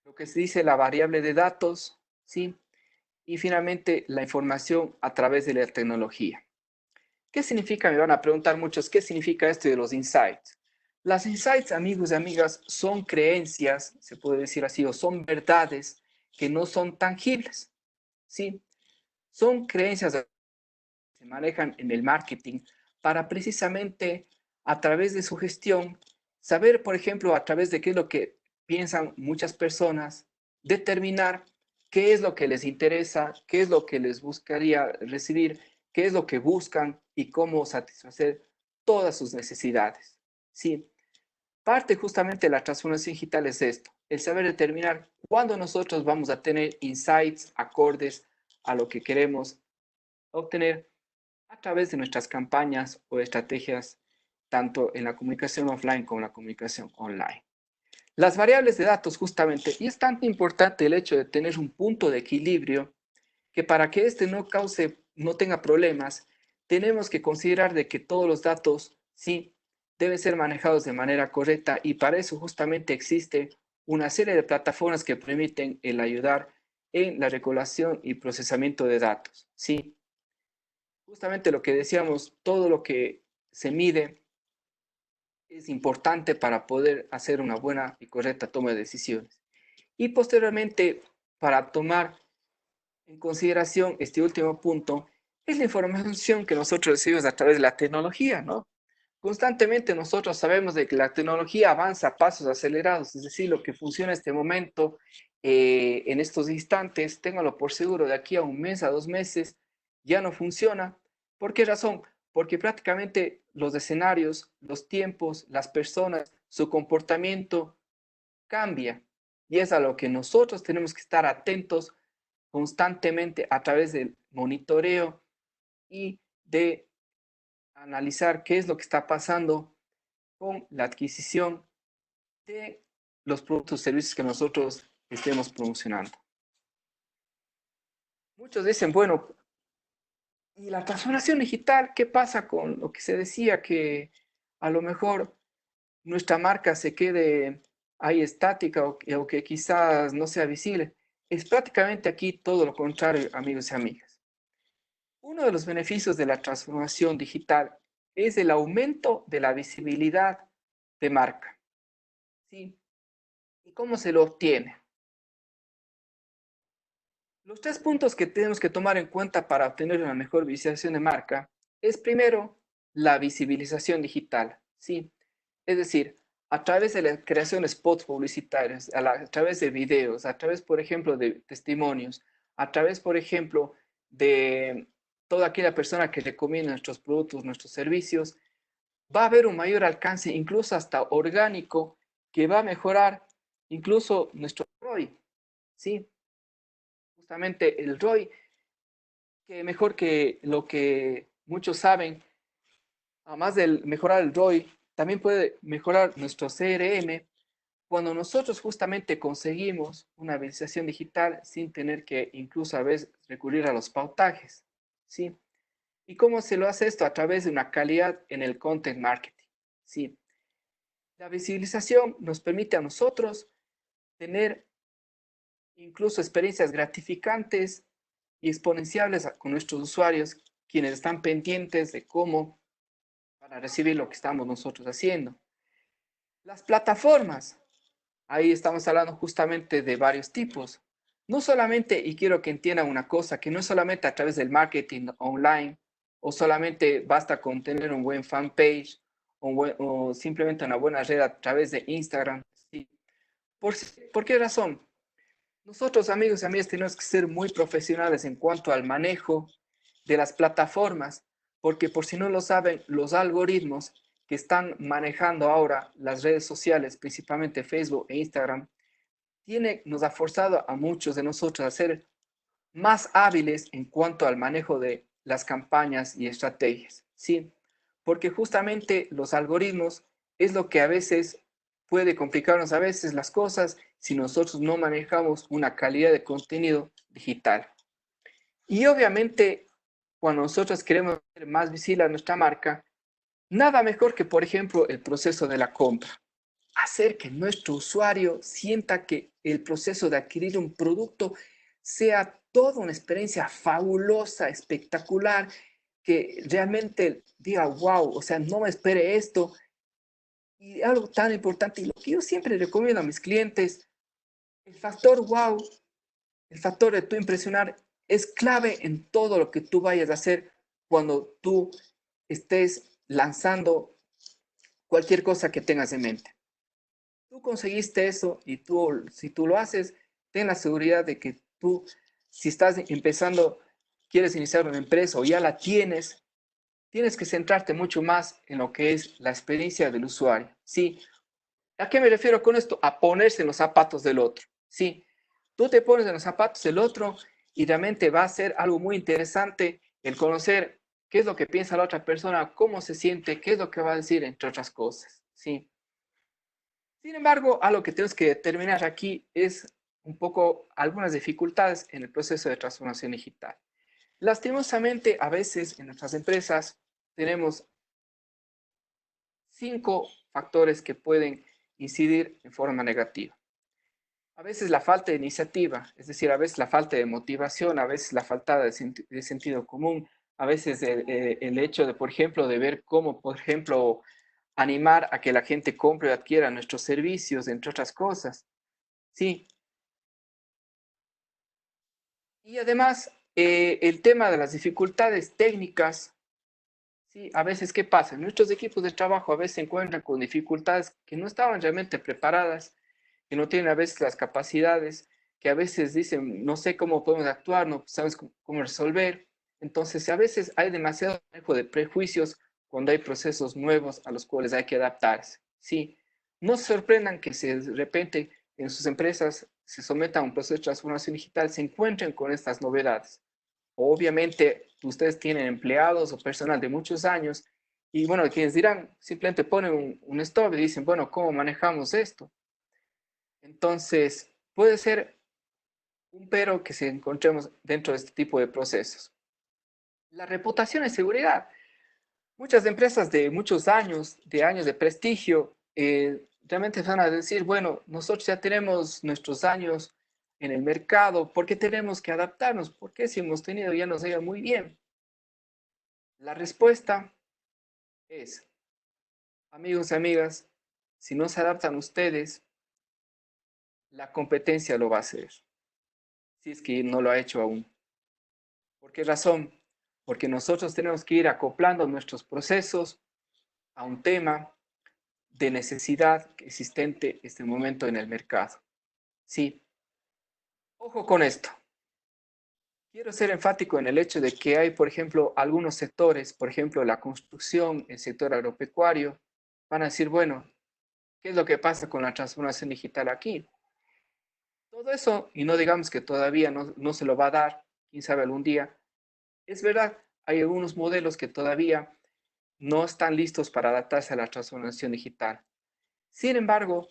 lo que se dice la variable de datos, ¿sí? Y finalmente la información a través de la tecnología. ¿Qué significa? Me van a preguntar muchos, ¿qué significa esto de los insights? Las insights, amigos y amigas, son creencias, se puede decir así, o son verdades que no son tangibles, ¿sí? Son creencias que se manejan en el marketing para precisamente a través de su gestión saber, por ejemplo, a través de qué es lo que piensan muchas personas, determinar qué es lo que les interesa, qué es lo que les gustaría recibir, qué es lo que buscan y cómo satisfacer todas sus necesidades. Sí, parte justamente de la transformación digital es esto, el saber determinar cuándo nosotros vamos a tener insights acordes a lo que queremos obtener a través de nuestras campañas o estrategias, tanto en la comunicación offline como en la comunicación online. Las variables de datos justamente, y es tan importante el hecho de tener un punto de equilibrio que para que este no tenga problemas, tenemos que considerar de que todos los datos sí deben ser manejados de manera correcta y para eso justamente existe una serie de plataformas que permiten el ayudar en la recolección y procesamiento de datos. Sí, justamente lo que decíamos, todo lo que se mide es importante para poder hacer una buena y correcta toma de decisiones. Y posteriormente, para tomar en consideración este último punto, es la información que nosotros recibimos a través de la tecnología, ¿no? Constantemente nosotros sabemos de que la tecnología avanza a pasos acelerados, es decir, lo que funciona en este momento, en estos instantes, téngalo por seguro, de aquí a un mes, a 2 meses, ya no funciona. ¿Por qué razón? Porque prácticamente los escenarios, los tiempos, las personas, su comportamiento cambia. Y es a lo que nosotros tenemos que estar atentos constantemente a través del monitoreo y de analizar qué es lo que está pasando con la adquisición de los productos y servicios que nosotros estemos promocionando. Muchos dicen, bueno, ¿y la transformación digital? ¿Qué pasa con lo que se decía que a lo mejor nuestra marca se quede ahí estática o que quizás no sea visible? Es prácticamente aquí todo lo contrario, amigos y amigas. Uno de los beneficios de la transformación digital es el aumento de la visibilidad de marca. ¿Sí? ¿Y cómo se lo obtiene? Los 3 puntos que tenemos que tomar en cuenta para obtener una mejor visibilización de marca es primero la visibilización digital. ¿Sí? Es decir, a través de la creación de spots publicitarios, a través de videos, a través, por ejemplo, de testimonios, a través, por ejemplo, de toda aquella persona que recomienda nuestros productos, nuestros servicios, va a haber un mayor alcance, incluso hasta orgánico, que va a mejorar incluso nuestro ROI. ¿Sí? Justamente el ROI, que mejor que lo que muchos saben, además de mejorar el ROI, también puede mejorar nuestro CRM cuando nosotros justamente conseguimos una visualización digital sin tener que incluso a veces recurrir a los pautajes. ¿Sí? ¿Y cómo se lo hace esto? A través de una calidad en el content marketing. ¿Sí? La visibilización nos permite a nosotros tener incluso experiencias gratificantes y exponenciables con nuestros usuarios, quienes están pendientes de cómo para recibir lo que estamos nosotros haciendo. Las plataformas, ahí estamos hablando justamente de varios tipos. No solamente, y quiero que entiendan una cosa, que no es solamente a través del marketing online, o solamente basta con tener un buen fanpage, o simplemente una buena red a través de Instagram. ¿Sí? ¿Por qué razón? Nosotros, amigos y amigas, tenemos que ser muy profesionales en cuanto al manejo de las plataformas, porque por si no lo saben, los algoritmos que están manejando ahora las redes sociales, principalmente Facebook e Instagram, nos ha forzado a muchos de nosotros a ser más hábiles en cuanto al manejo de las campañas y estrategias, ¿sí? Porque justamente los algoritmos es lo que a veces puede complicarnos a veces las cosas si nosotros no manejamos una calidad de contenido digital. Y obviamente, cuando nosotros queremos hacer más visible a nuestra marca, nada mejor que, por ejemplo, el proceso de la compra. Hacer que nuestro usuario sienta que el proceso de adquirir un producto sea toda una experiencia fabulosa, espectacular, que realmente diga, wow, o sea, no me espere esto. Y algo tan importante, y lo que yo siempre recomiendo a mis clientes, el factor wow, el factor de tu impresionar es clave en todo lo que tú vayas a hacer cuando tú estés lanzando cualquier cosa que tengas en mente. Tú conseguiste eso y si tú lo haces, ten la seguridad de que tú, si estás empezando, quieres iniciar una empresa o ya la tienes, tienes que centrarte mucho más en lo que es la experiencia del usuario. Sí, ¿a qué me refiero con esto? A ponerse en los zapatos del otro. Sí, tú te pones en los zapatos del otro y realmente va a ser algo muy interesante el conocer qué es lo que piensa la otra persona, cómo se siente, qué es lo que va a decir, entre otras cosas. Sí. Sin embargo, algo que tenemos que determinar aquí es un poco algunas dificultades en el proceso de transformación digital. Lastimosamente, a veces en nuestras empresas tenemos 5 factores que pueden incidir en forma negativa. A veces la falta de iniciativa, es decir, a veces la falta de motivación, a veces la falta de sentido común, a veces el hecho de, por ejemplo, de ver cómo, por ejemplo, animar a que la gente compre o adquiera nuestros servicios, entre otras cosas. Sí. Y además, el tema de las dificultades técnicas, sí, a veces, ¿qué pasa? Nuestros equipos de trabajo a veces se encuentran con dificultades que no estaban realmente preparadas, que no tienen a veces las capacidades, que a veces dicen, no sé cómo podemos actuar, no sabes cómo resolver. Entonces, a veces hay demasiado manejo de prejuicios cuando hay procesos nuevos a los cuales hay que adaptarse. Sí, no se sorprendan que si de repente en sus empresas se sometan a un proceso de transformación digital, se encuentren con estas novedades. Obviamente, ustedes tienen empleados o personal de muchos años y bueno, quienes dirán, simplemente ponen un stop y dicen, bueno, ¿cómo manejamos esto? Entonces, puede ser un pero que se encontremos dentro de este tipo de procesos. La reputación y seguridad. Muchas empresas de muchos años, de prestigio, realmente van a decir, bueno, nosotros ya tenemos nuestros años en el mercado, ¿por qué tenemos que adaptarnos? ¿Por qué si hemos tenido ya nos ha ido muy bien? La respuesta es, amigos y amigas, si no se adaptan ustedes, la competencia lo va a hacer, si es que no lo ha hecho aún. ¿Por qué razón? Porque nosotros tenemos que ir acoplando nuestros procesos a un tema de necesidad existente en este momento en el mercado. Sí, ojo con esto. Quiero ser enfático en el hecho de que hay, por ejemplo, algunos sectores, por ejemplo, la construcción, el sector agropecuario, van a decir, bueno, ¿qué es lo que pasa con la transformación digital aquí? Todo eso, y no digamos que todavía no se lo va a dar, quién sabe algún día, es verdad, hay algunos modelos que todavía no están listos para adaptarse a la transformación digital. Sin embargo,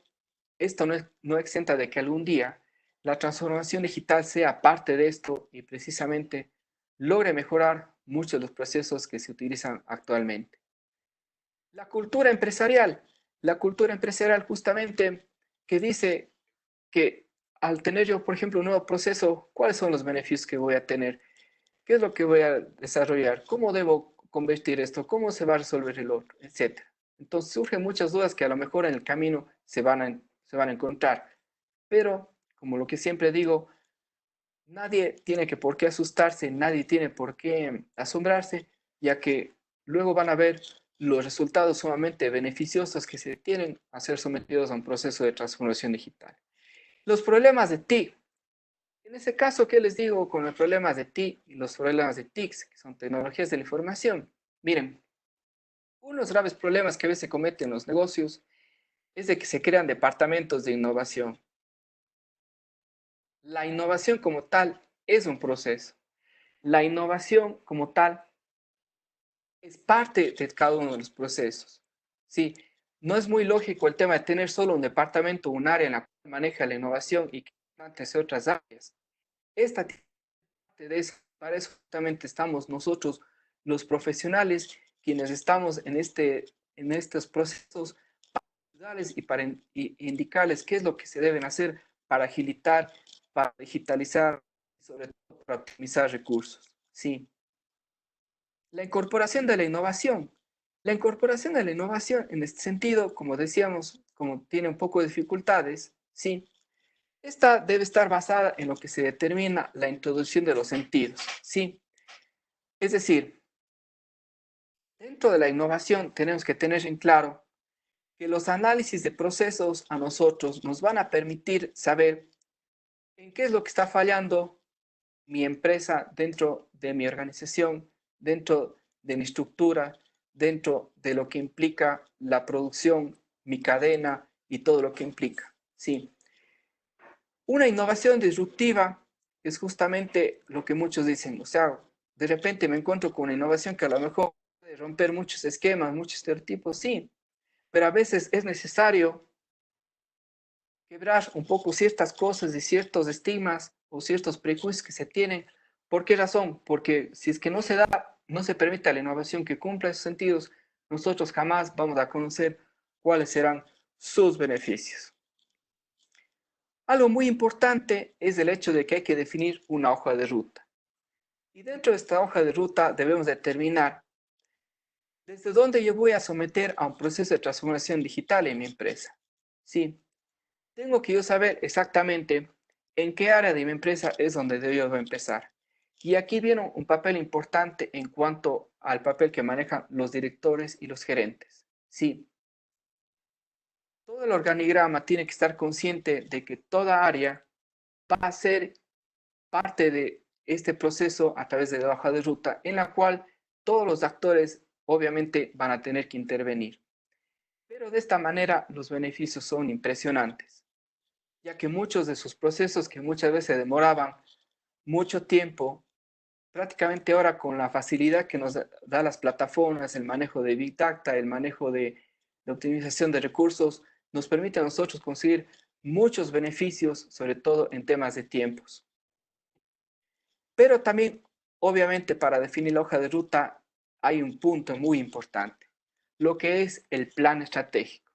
esto no exenta de que algún día la transformación digital sea parte de esto y precisamente logre mejorar muchos de los procesos que se utilizan actualmente. La cultura empresarial. La cultura empresarial justamente que dice que al tener yo, por ejemplo, un nuevo proceso, ¿cuáles son los beneficios que voy a tener? ¿Qué es lo que voy a desarrollar? ¿Cómo debo convertir esto? ¿Cómo se va a resolver el otro? Etcétera. Entonces surgen muchas dudas que a lo mejor en el camino se van a encontrar. Pero, como lo que siempre digo, nadie tiene que por qué asustarse, nadie tiene por qué asombrarse, ya que luego van a ver los resultados sumamente beneficiosos que se tienen a ser sometidos a un proceso de transformación digital. Los problemas de TIC. En ese caso, ¿qué les digo con los problemas de TIC y los problemas de TICs, que son tecnologías de la información? Miren, unos graves problemas que a veces se cometen en los negocios es de que se crean departamentos de innovación. La innovación como tal es un proceso. La innovación como tal es parte de cada uno de los procesos. ¿Sí? no es muy lógico el tema de tener solo un departamento, un área en la cual maneja la innovación y que antes otras áreas. Esta de eso, para eso justamente estamos nosotros, los profesionales, quienes estamos en estos procesos, para ayudarles y para indicarles qué es lo que se deben hacer para agilitar, para digitalizar y sobre todo para optimizar recursos. Sí. La incorporación de la innovación. La incorporación de la innovación en este sentido, como decíamos, como tiene un poco de dificultades, sí, esta debe estar basada en lo que se determina la introducción de los sentidos, ¿sí? Es decir, dentro de la innovación tenemos que tener en claro que los análisis de procesos a nosotros nos van a permitir saber en qué es lo que está fallando mi empresa dentro de mi organización, dentro de mi estructura, dentro de lo que implica la producción, mi cadena y todo lo que implica, ¿sí? Una innovación disruptiva es justamente lo que muchos dicen, o sea, de repente me encuentro con una innovación que a lo mejor puede romper muchos esquemas, muchos estereotipos, sí, pero a veces es necesario quebrar un poco ciertas cosas y ciertos estigmas o ciertos prejuicios que se tienen. ¿Por qué razón? Porque si es que no se da, no se permite a la innovación que cumpla esos sentidos, nosotros jamás vamos a conocer cuáles serán sus beneficios. Algo muy importante es el hecho de que hay que definir una hoja de ruta. Y dentro de esta hoja de ruta debemos determinar desde dónde yo voy a someter a un proceso de transformación digital en mi empresa. Sí, tengo que yo saber exactamente en qué área de mi empresa es donde debo empezar. Y aquí viene un papel importante en cuanto al papel que manejan los directores y los gerentes. Sí, todo el organigrama tiene que estar consciente de que toda área va a ser parte de este proceso a través de la hoja de ruta en la cual todos los actores obviamente van a tener que intervenir. Pero de esta manera los beneficios son impresionantes, ya que muchos de sus procesos que muchas veces demoraban mucho tiempo, prácticamente ahora con la facilidad que nos da las plataformas, el manejo de Big Data, el manejo de optimización de recursos, nos permite a nosotros conseguir muchos beneficios, sobre todo en temas de tiempos. Pero también, obviamente, para definir la hoja de ruta hay un punto muy importante, lo que es el plan estratégico.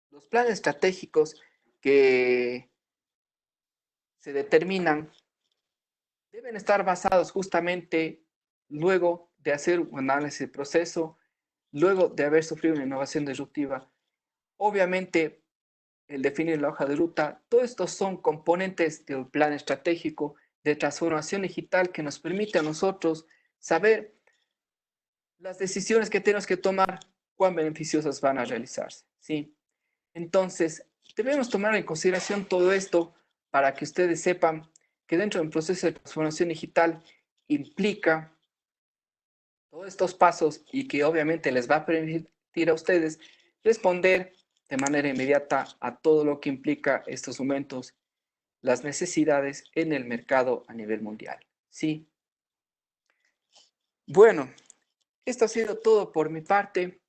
Los planes estratégicos que se determinan deben estar basados justamente luego de hacer un análisis de proceso, luego de haber sufrido una innovación disruptiva. Obviamente, el definir la hoja de ruta, todos estos son componentes del plan estratégico de transformación digital que nos permite a nosotros saber las decisiones que tenemos que tomar, cuán beneficiosas van a realizarse, ¿sí? Entonces, debemos tomar en consideración todo esto para que ustedes sepan que dentro del proceso de transformación digital implica todos estos pasos y que obviamente les va a permitir a ustedes responder de manera inmediata a todo lo que implica estos momentos, las necesidades en el mercado a nivel mundial, ¿sí? Bueno, esto ha sido todo por mi parte.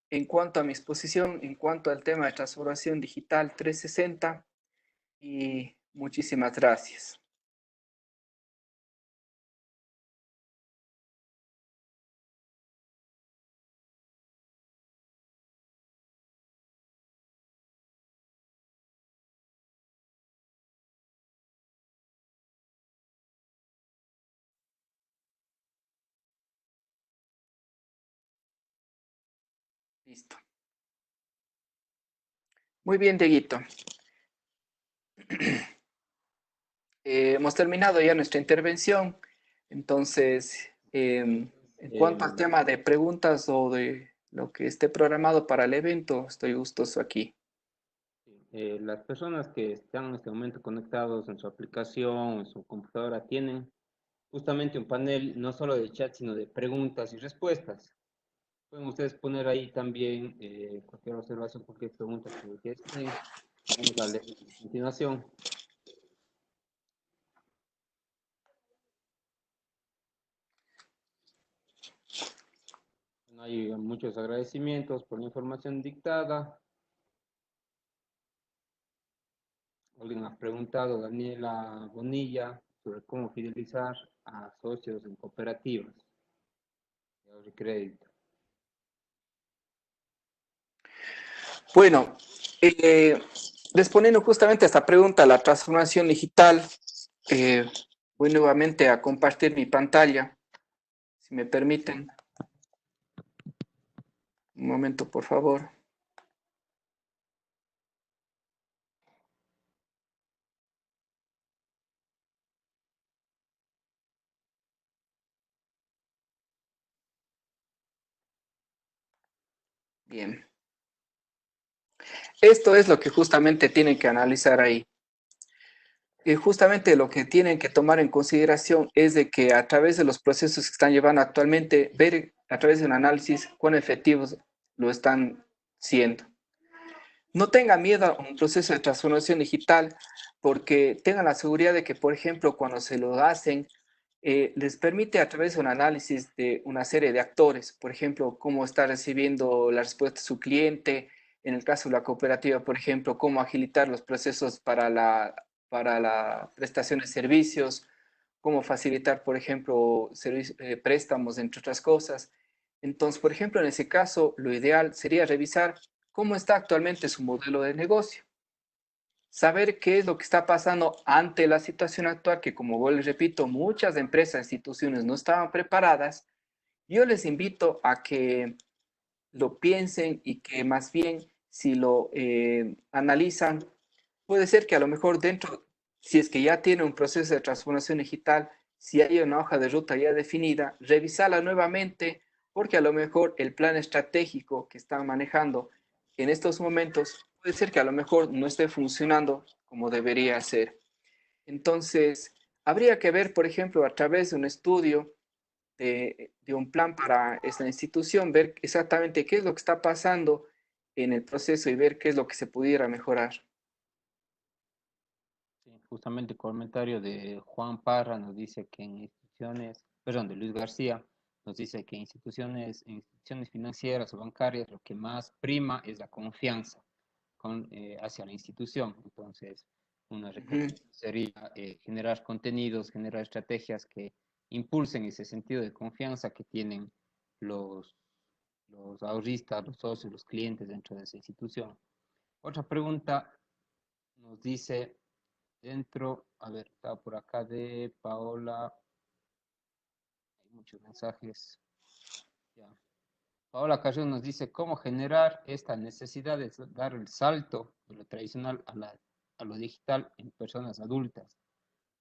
En cuanto a mi exposición, en cuanto al tema de transformación digital 360, y muchísimas gracias. Listo. Muy bien, Dieguito. Hemos terminado ya nuestra intervención. Entonces, en cuanto al Eh, tema de preguntas o de lo que esté programado para el evento, estoy gustoso aquí. las personas que están en este momento conectados en su aplicación, en su computadora, tienen justamente un panel no solo de chat, sino de preguntas y respuestas. Pueden ustedes poner ahí también cualquier observación, cualquier pregunta que deseen. Vamos a leer a continuación. Bueno, Hay muchos agradecimientos por la información dictada. Alguien ha preguntado, Daniela Bonilla, sobre cómo fidelizar a socios en cooperativas de ahorro y crédito. Bueno, respondiendo justamente a esta pregunta, la transformación digital, voy nuevamente a compartir mi pantalla, si me permiten. Un momento, por favor. Bien. Esto es lo que justamente tienen que analizar ahí. Y justamente lo que tienen que tomar en consideración es de que a través de los procesos que están llevando actualmente, ver a través de un análisis cuán efectivos lo están siendo. No tengan miedo a un proceso de transformación digital porque tengan la seguridad de que, por ejemplo, cuando se lo hacen, les permite a través de un análisis de una serie de actores, por ejemplo, cómo está recibiendo la respuesta de su cliente, en el caso de la cooperativa, por ejemplo, cómo agilitar los procesos para la prestación de servicios, cómo facilitar, por ejemplo, préstamos, entre otras cosas. Entonces, por ejemplo, en ese caso, lo ideal sería revisar cómo está actualmente su modelo de negocio, saber qué es lo que está pasando ante la situación actual, que como les repito, muchas empresas, instituciones no estaban preparadas. Yo les invito a que lo piensen y que más bien si lo analizan, puede ser que a lo mejor dentro, si es que ya tiene un proceso de transformación digital, si hay una hoja de ruta ya definida, revisarla nuevamente, porque a lo mejor el plan estratégico que están manejando en estos momentos puede ser que a lo mejor no esté funcionando como debería ser. Entonces, habría que ver, por ejemplo, a través de un estudio de un plan para esta institución, ver exactamente qué es lo que está pasando en el proceso y ver qué es lo que se pudiera mejorar. Sí, justamente el comentario de Juan Parra nos dice que en instituciones, perdón, de Luis García, nos dice que en instituciones financieras o bancarias lo que más prima es la confianza hacia la institución. Entonces, una recomendación sería generar contenidos, generar estrategias que impulsen ese sentido de confianza que tienen los, los ahorristas, los socios, los clientes dentro de esa institución. Otra pregunta nos dice dentro, a ver, está por acá de Paola, hay muchos mensajes. Ya. Paola Carrión nos dice cómo generar esta necesidad de dar el salto de lo tradicional a lo digital en personas adultas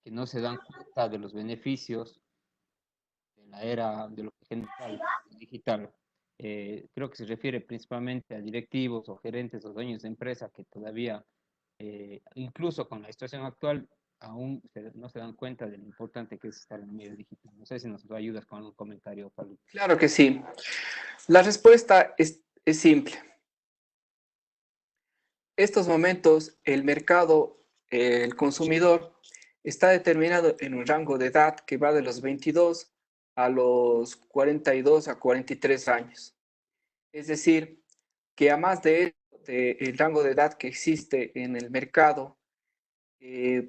que no se dan cuenta de los beneficios de la era de lo que genera lo digital. Creo que se refiere principalmente a directivos o gerentes o dueños de empresa que todavía, incluso con la situación actual, aún no se dan cuenta de lo importante que es estar en el medio digital. No sé si nos ayudas con un comentario, Pablo. Claro que sí. La respuesta es simple. Estos momentos, el mercado, el consumidor, está determinado en un rango de edad que va de los 22 a los 42 a 43 años. Es decir, que a más de el rango de edad que existe en el mercado,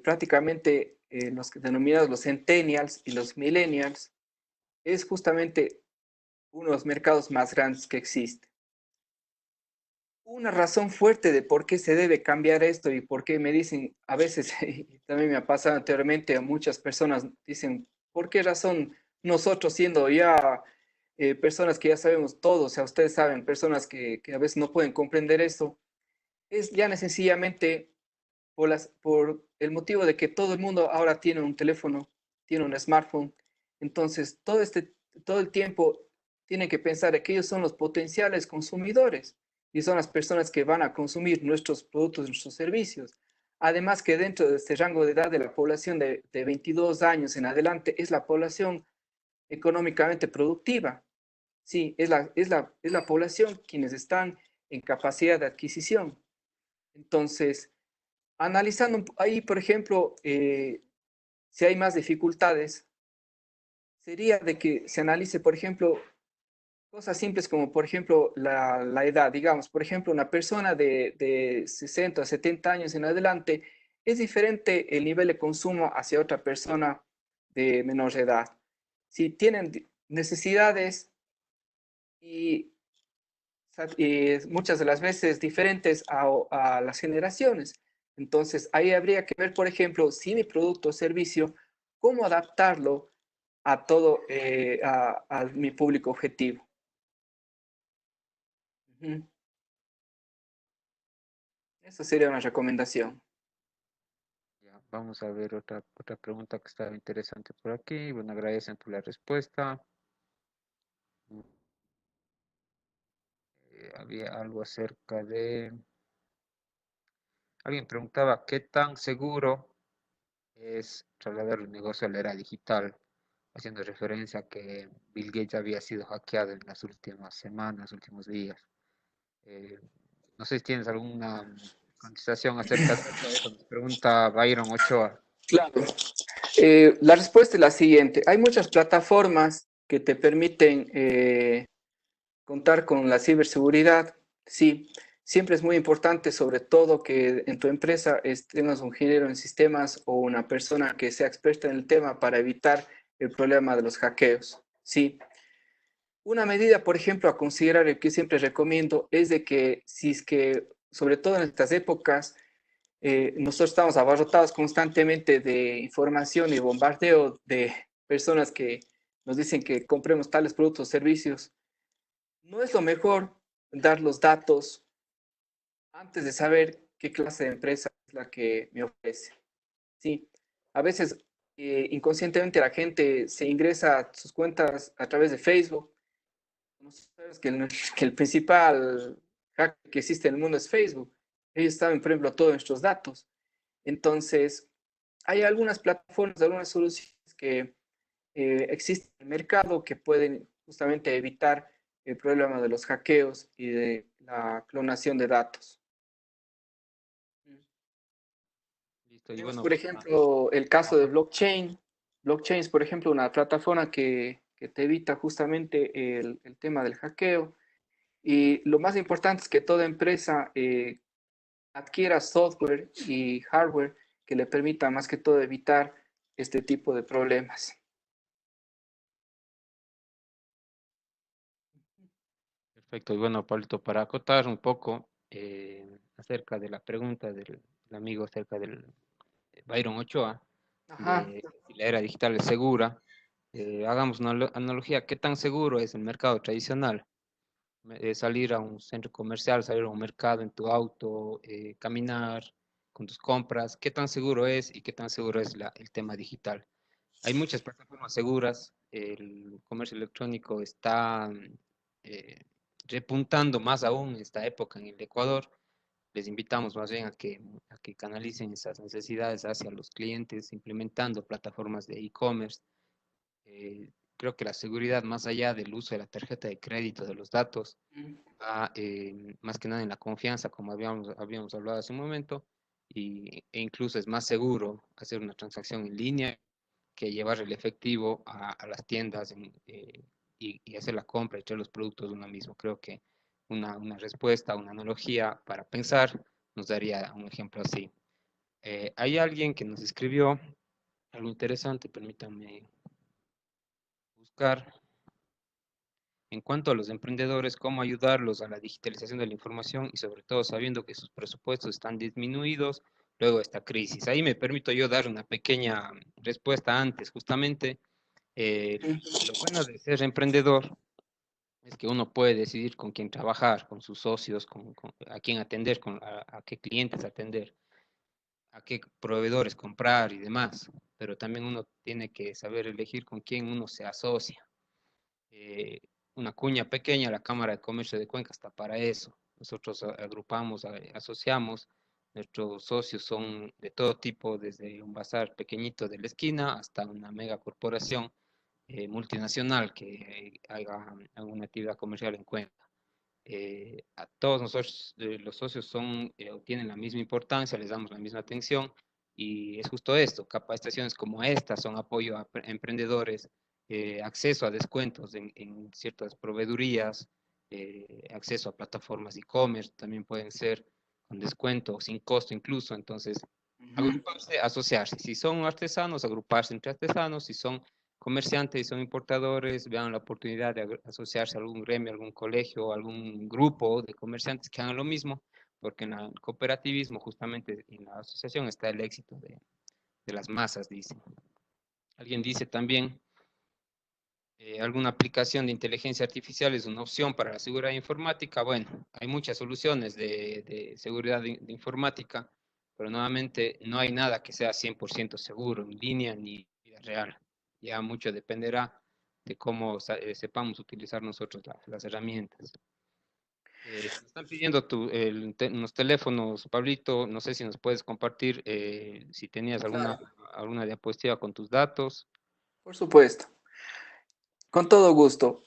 prácticamente los denominados los centennials y los millennials, es justamente uno de los mercados más grandes que existe. Una razón fuerte de por qué se debe cambiar esto y por qué me dicen, a veces, y también me ha pasado anteriormente, a muchas personas dicen, ¿por qué razón nosotros siendo ya personas que ya sabemos todo, o sea, ustedes saben, personas que a veces no pueden comprender esto, es ya sencillamente por el motivo de que todo el mundo ahora tiene un teléfono, tiene un smartphone, entonces todo el tiempo tienen que pensar que ellos son los potenciales consumidores y son las personas que van a consumir nuestros productos, nuestros servicios. Además que dentro de este rango de edad de la población de 22 años en adelante es la población económicamente productiva. Sí, es la población quienes están en capacidad de adquisición. Entonces, analizando ahí, por ejemplo, si hay más dificultades, sería de que se analice, por ejemplo, Cosas simples como, por ejemplo, la edad. Digamos, por ejemplo, una persona de 60 a 70 años en adelante, es diferente el nivel de consumo hacia otra persona de menor edad. Si tienen necesidades y, muchas de las veces diferentes a las generaciones. Entonces, ahí habría que ver, por ejemplo, si mi producto o servicio, cómo adaptarlo a todo, a mi público objetivo. Ujú. Esa sería una recomendación. Ya, vamos a ver otra pregunta que estaba interesante por aquí. Bueno, agradecen por la respuesta. Había algo acerca de... Alguien preguntaba, ¿qué tan seguro es trasladar el negocio a la era digital? Haciendo referencia a que Bill Gates había sido hackeado en las últimas semanas, últimos días. Eh, no sé si tienes alguna contestación acerca de eso. Eso nos pregunta Byron Ochoa. Claro. La respuesta es la siguiente. Hay muchas plataformas que te permiten contar con la ciberseguridad. Sí, siempre es muy importante, sobre todo que en tu empresa tengas un ingeniero en sistemas o una persona que sea experta en el tema para evitar el problema de los hackeos. Sí. Una medida, por ejemplo, a considerar, que siempre recomiendo, es de que si es que, sobre todo en estas épocas, nosotros estamos abarrotados constantemente de información y bombardeo de personas que nos dicen que compremos tales productos o servicios. No es lo mejor dar los datos antes de saber qué clase de empresa es la que me ofrece. Sí, a veces inconscientemente la gente se ingresa a sus cuentas a través de Facebook. No sabes que el principal hack que existe en el mundo es Facebook. Ellos saben, por ejemplo, todos nuestros datos. Entonces, hay algunas plataformas, algunas soluciones que existen en el mercado que pueden justamente evitar el problema de los hackeos y de la clonación de datos. Listo, y Tenemos, bueno, por ejemplo, el caso de blockchain. Blockchain es, por ejemplo, una plataforma que te evita justamente el tema del hackeo. Y lo más importante es que toda empresa adquiera software y hardware que le permita más que todo evitar este tipo de problemas. perfecto. Y bueno, Pablito, para acotar un poco acerca de la pregunta del amigo acerca del Byron Ochoa, Ajá. de si la era digital es segura, hagamos una analogía. ¿Qué tan seguro es el mercado tradicional? Salir a un centro comercial, salir a un mercado en tu auto, caminar con tus compras, ¿qué tan seguro es y qué tan seguro es el tema digital? Hay muchas plataformas seguras, el comercio electrónico está eh, repuntando más aún en esta época en el Ecuador. Les invitamos más bien a que canalicen esas necesidades hacia los clientes, implementando plataformas de e-commerce. Creo que la seguridad, más allá del uso de la tarjeta de crédito, de los datos, va más que nada en la confianza, como habíamos hablado hace un momento, e incluso es más seguro hacer una transacción en línea que llevar el efectivo a las tiendas y hacer la compra y traer los productos de uno mismo. Creo que una respuesta, una analogía para pensar nos daría un ejemplo así. Hay alguien que nos escribió algo interesante, permítanme buscar. En cuanto a los emprendedores, cómo ayudarlos a la digitalización de la información y sobre todo sabiendo que sus presupuestos están disminuidos luego de esta crisis. Ahí me permito yo dar una pequeña respuesta antes. Justamente, lo bueno de ser emprendedor es que uno puede decidir con quién trabajar, con sus socios, a quién atender, a qué clientes atender, a qué proveedores comprar y demás. Pero también uno tiene que saber elegir con quién uno se asocia. eh, una cuña pequeña, la Cámara de Comercio de Cuenca está para eso. Nosotros agrupamos, asociamos, nuestros socios son de todo tipo, desde un bazar pequeñito de la esquina hasta una mega corporación multinacional que haga alguna actividad comercial en Cuenca. A todos nosotros, los socios tienen la misma importancia, les damos la misma atención y es justo esto, capacitaciones como estas son apoyo a emprendedores acceso a descuentos en ciertas proveedurías, acceso a plataformas e-commerce, también pueden ser con descuento, sin costo incluso. Entonces, agruparse, asociarse. Si son artesanos, agruparse entre artesanos. Si son comerciantes y son importadores, vean la oportunidad de asociarse a algún gremio, algún colegio, algún grupo de comerciantes que hagan lo mismo, porque en el cooperativismo, justamente en la asociación, está el éxito de las masas, dice. Alguien dice también, alguna aplicación de inteligencia artificial es una opción para la seguridad informática. Bueno, hay muchas soluciones de seguridad de informática, pero nuevamente no hay nada que sea 100% seguro en línea ni en vida real. Ya mucho dependerá de cómo sepamos utilizar nosotros las herramientas. Nos están pidiendo unos teléfonos, Pablito. No sé si nos puedes compartir si tenías alguna diapositiva con tus datos. Por supuesto. Con todo gusto.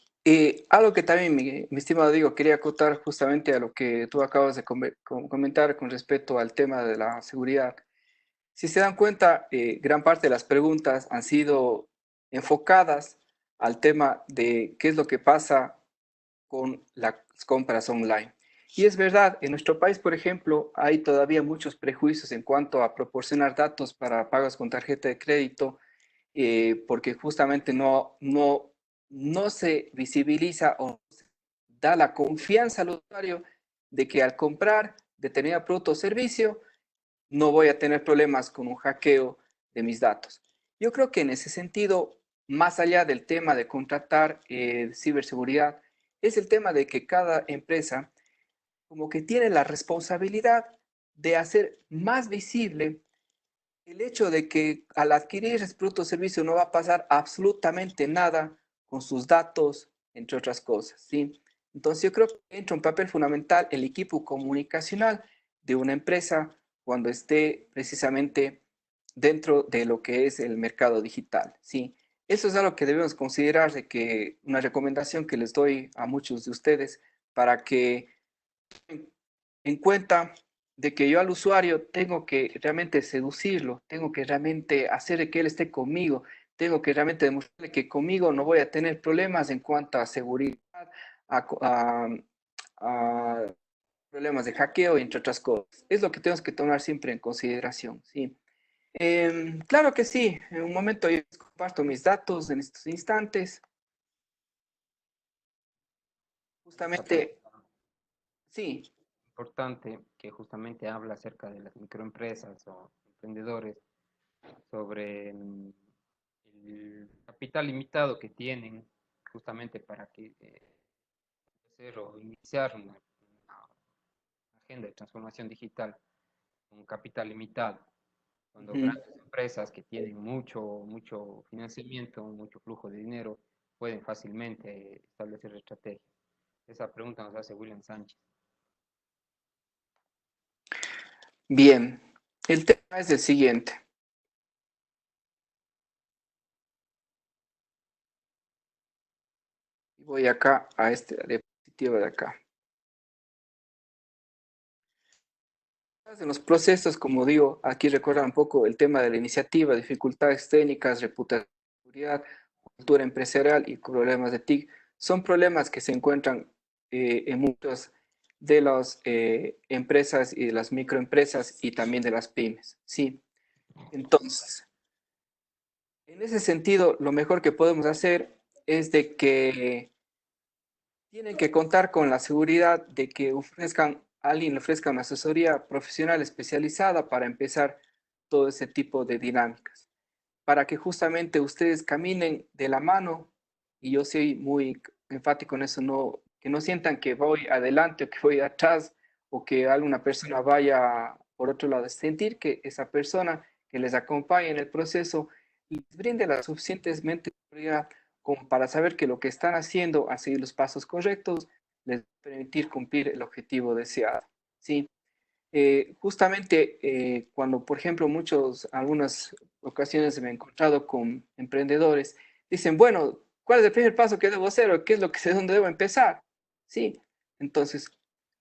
Algo que también, mi estimado Diego, quería acotar justamente a lo que tú acabas de comentar con respecto al tema de la seguridad. Si se dan cuenta, gran parte de las preguntas han sido enfocadas al tema de qué es lo que pasa con las compras online. Y es verdad, en nuestro país, por ejemplo, hay todavía muchos prejuicios en cuanto a proporcionar datos para pagos con tarjeta de crédito, porque justamente no se visibiliza o da la confianza al usuario de que al comprar determinado producto o servicio no voy a tener problemas con un hackeo de mis datos. Yo creo que en ese sentido, más allá del tema de contratar ciberseguridad, es el tema de que cada empresa como que tiene la responsabilidad de hacer más visible el hecho de que al adquirir ese producto o servicio no va a pasar absolutamente nada con sus datos, entre otras cosas, ¿sí? Entonces yo creo que entra un papel fundamental el equipo comunicacional de una empresa cuando esté precisamente dentro de lo que es el mercado digital, ¿sí? Eso es algo que debemos considerar, de que una recomendación que les doy a muchos de ustedes para que en cuenta de que yo al usuario tengo que realmente seducirlo, tengo que realmente hacer de que él esté conmigo, tengo que realmente demostrarle que conmigo no voy a tener problemas en cuanto a seguridad, a, a problemas de hackeo, entre otras cosas. Es lo que tenemos que tomar siempre en consideración, ¿sí? Claro que sí, en un momento yo comparto mis datos en estos instantes. Justamente, sí. Importante que justamente habla acerca de las microempresas o emprendedores, sobre el capital limitado que tienen justamente para que hacer o iniciar una agenda de transformación digital con capital limitado. Cuando grandes empresas que tienen mucho financiamiento, mucho flujo de dinero, pueden fácilmente establecer estrategias. Esa pregunta nos hace William Sánchez. Bien, el tema es el siguiente. Voy acá a este diapositiva de acá. En los procesos, como digo, aquí recuerda un poco el tema de la iniciativa, dificultades técnicas, reputación, seguridad, cultura empresarial y problemas de TIC. Son problemas que se encuentran en muchas de las empresas y de las microempresas y también de las pymes. Sí. Entonces, en ese sentido, lo mejor que podemos hacer es de que tienen que contar con la seguridad de que alguien le ofrezca una asesoría profesional especializada para empezar todo ese tipo de dinámicas, para que justamente ustedes caminen de la mano, y yo soy muy enfático en eso, que no sientan que voy adelante o que voy atrás o que alguna persona vaya por otro lado, sentir que esa persona que les acompaña en el proceso les brinde la suficientemente seguridad como para saber que lo que están haciendo, a seguir los pasos correctos, les va a permitir cumplir el objetivo deseado. ¿Sí? Justamente cuando, por ejemplo, algunas ocasiones me he encontrado con emprendedores, dicen, bueno, ¿cuál es el primer paso que debo hacer o qué es lo que sé dónde debo empezar? Sí, entonces,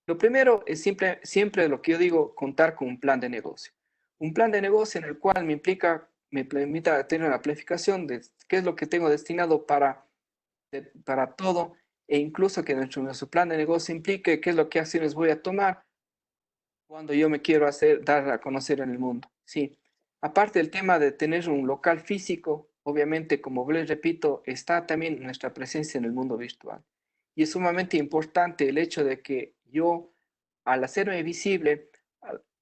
lo primero es siempre lo que yo digo, contar con un plan de negocio. Un plan de negocio en el cual me implica me permita tener una planificación de qué es lo que tengo destinado para todo, e incluso que nuestro plan de negocio implique qué es lo que acciones voy a tomar cuando yo me quiero dar a conocer en el mundo. Sí, aparte del tema de tener un local físico, obviamente, como les repito, está también nuestra presencia en el mundo virtual. Y es sumamente importante el hecho de que yo, al hacerme visible,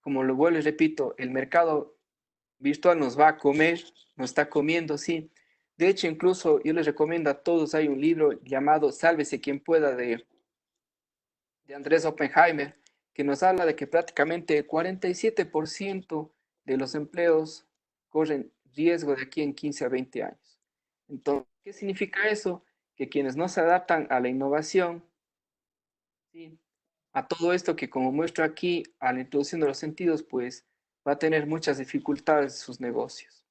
como lo vuelvo y repito, el mercado virtual nos va a comer, nos está comiendo, sí. De hecho, incluso yo les recomiendo a todos, hay un libro llamado Sálvese quien pueda de Andrés Oppenheimer, que nos habla de que prácticamente el 47% de los empleos corren riesgo de aquí en 15 a 20 años. Entonces, ¿qué significa eso? Que quienes no se adaptan a la innovación, ¿sí?, a todo esto que como muestro aquí, a la introducción de los sentidos, pues va a tener muchas dificultades en sus negocios.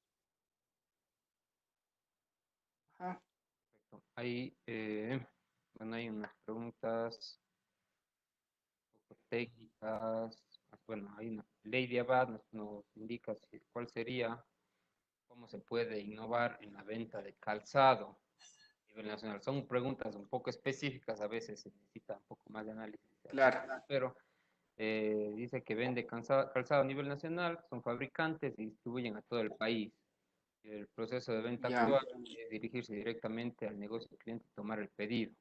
Ajá. Ahí, bueno, hay unas preguntas un poco técnicas. Bueno, hay una Lady Abad nos indica cuál sería, cómo se puede innovar en la venta de calzado a nivel nacional. Son preguntas un poco específicas, a veces se necesita un poco más de análisis, Claro. pero dice que vende calzado a nivel nacional, son fabricantes y distribuyen a todo el país. El proceso de venta Ya. actual es dirigirse directamente al negocio del cliente y tomar el pedido.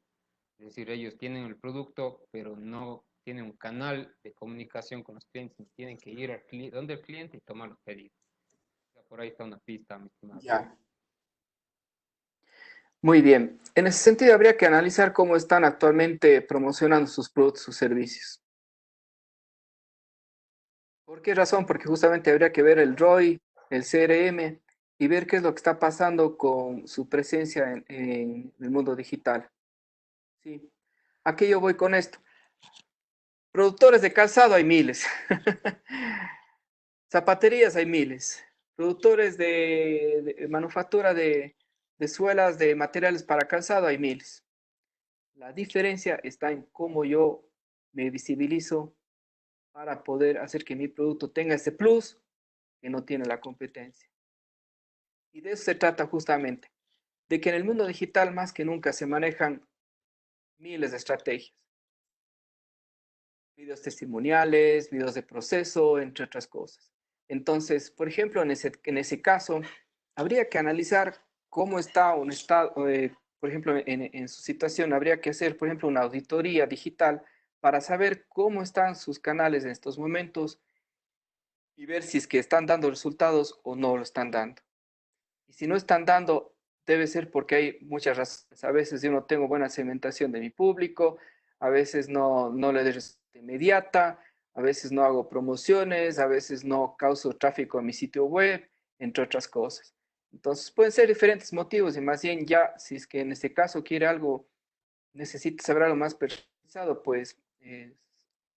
Es decir, ellos tienen el producto, pero no tienen un canal de comunicación con los clientes, y tienen que ir donde el cliente y tomar los pedidos. O sea, por ahí está una pista, mi estimado. Ya. Muy bien. En ese sentido, habría que analizar cómo están actualmente promocionando sus productos, sus servicios. ¿Por qué razón? Porque justamente habría que ver el ROI, el CRM y ver qué es lo que está pasando con su presencia en el mundo digital. Sí. ¿A qué yo voy con esto? Productores de calzado hay miles. Zapaterías hay miles. Productores de manufactura de suelas, de materiales para calzado hay miles. La diferencia está en cómo yo me visibilizo para poder hacer que mi producto tenga ese plus que no tiene la competencia. Y de eso se trata justamente, de que en el mundo digital más que nunca se manejan miles de estrategias. Videos testimoniales, videos de proceso, entre otras cosas. Entonces, por ejemplo, en ese caso, habría que analizar cómo está un estado, por ejemplo, en su situación, habría que hacer, por ejemplo, una auditoría digital para saber cómo están sus canales en estos momentos y ver si es que están dando resultados o no lo están dando. Y si no están dando, debe ser porque hay muchas razones. A veces yo no tengo buena segmentación de mi público, a veces no le doy respuesta inmediata, a veces no hago promociones, a veces no causo tráfico a mi sitio web, entre otras cosas. Entonces pueden ser diferentes motivos y más bien ya, si es que en este caso quiere algo, necesita saber algo más personalizado, pues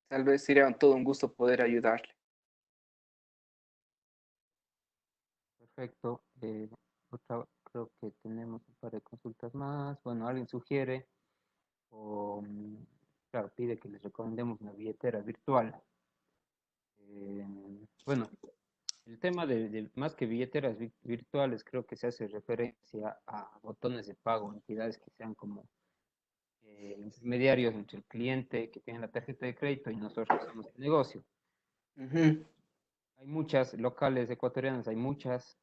tal vez sería todo un gusto poder ayudarle. Perfecto. Creo que tenemos un par de consultas más. Bueno, alguien sugiere o, claro, pide que les recomendemos una billetera virtual. Bueno, el tema de más que billeteras virtuales, creo que se hace referencia a botones de pago, entidades que sean como intermediarios entre el cliente que tiene la tarjeta de crédito y nosotros que somos el negocio. Ujú. Hay muchas locales ecuatorianas, hay muchas,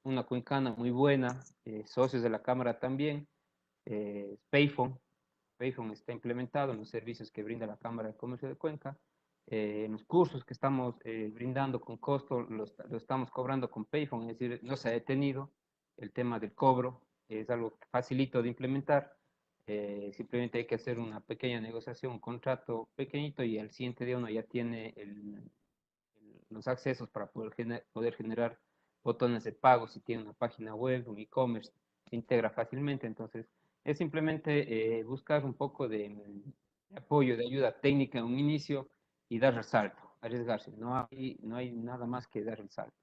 una cuencana muy buena, socios de la Cámara también, Payphone. Payphone está implementado en los servicios que brinda la Cámara de Comercio de Cuenca. En los cursos que estamos brindando con costo, lo estamos cobrando con Payphone, es decir, no se ha detenido el tema del cobro, es algo facilito de implementar. Simplemente hay que hacer una pequeña negociación, un contrato pequeñito y al siguiente día uno ya tiene los accesos para poder generar botones de pago. Si tiene una página web, un e-commerce, se integra fácilmente. Entonces, es simplemente buscar un poco de apoyo, de ayuda técnica en un inicio y dar el salto, arriesgarse. No hay nada más que dar el salto.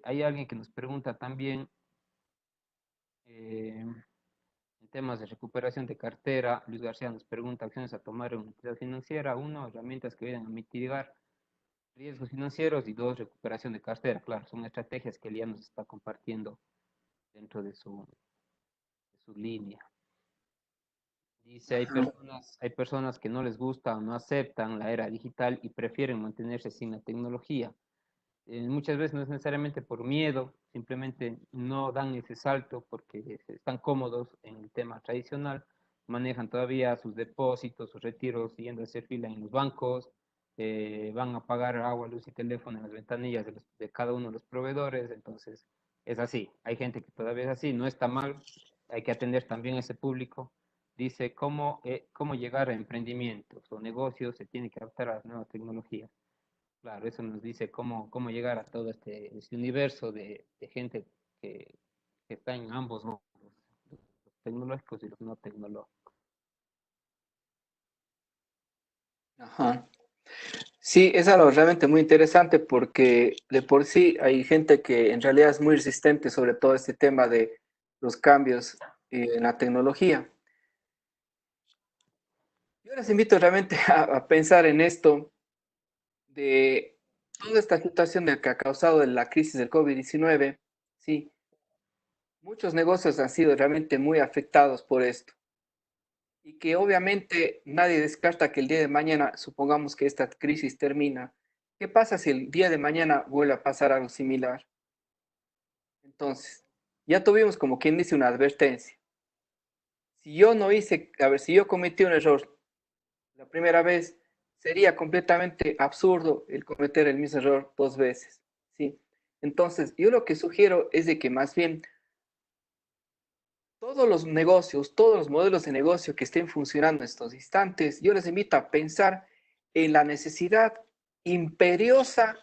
Hay alguien que nos pregunta también en temas de recuperación de cartera. Luis García nos pregunta acciones a tomar en una entidad financiera. Uno, herramientas que vayan a mitigar riesgos financieros y 2, recuperación de cartera. Claro, son estrategias que él ya nos está compartiendo dentro de su línea. Dice, hay personas que no les gusta o no aceptan la era digital y prefieren mantenerse sin la tecnología. Muchas veces no es necesariamente por miedo, simplemente no dan ese salto porque están cómodos en el tema tradicional, manejan todavía sus depósitos, sus retiros, yendo a hacer fila en los bancos, van a pagar agua, luz y teléfono en las ventanillas de cada uno de los proveedores, entonces es así. Hay gente que todavía es así, no está mal, hay que atender también a ese público. Dice, ¿cómo llegar a emprendimientos o negocios? Se tiene que adaptar a las nuevas tecnologías. Claro, eso nos dice cómo llegar a todo este universo de gente que está en ambos mundos, los tecnológicos y los no tecnológicos. Ajá. Sí, es algo realmente muy interesante porque de por sí hay gente que en realidad es muy resistente sobre todo este tema de los cambios en la tecnología. Yo les invito realmente a pensar en esto de toda esta situación de que ha causado la crisis del COVID-19. Sí, muchos negocios han sido realmente muy afectados por esto y que obviamente nadie descarta que el día de mañana, supongamos que esta crisis termina, ¿qué pasa si el día de mañana vuelve a pasar algo similar? Entonces, ya tuvimos como quien dice una advertencia. Si yo no hice, a ver, si yo cometí un error la primera vez, sería completamente absurdo el cometer el mismo error 2 veces, ¿sí? Entonces, yo lo que sugiero es de que más bien todos los negocios, todos los modelos de negocio que estén funcionando en estos instantes, yo les invito a pensar en la necesidad imperiosa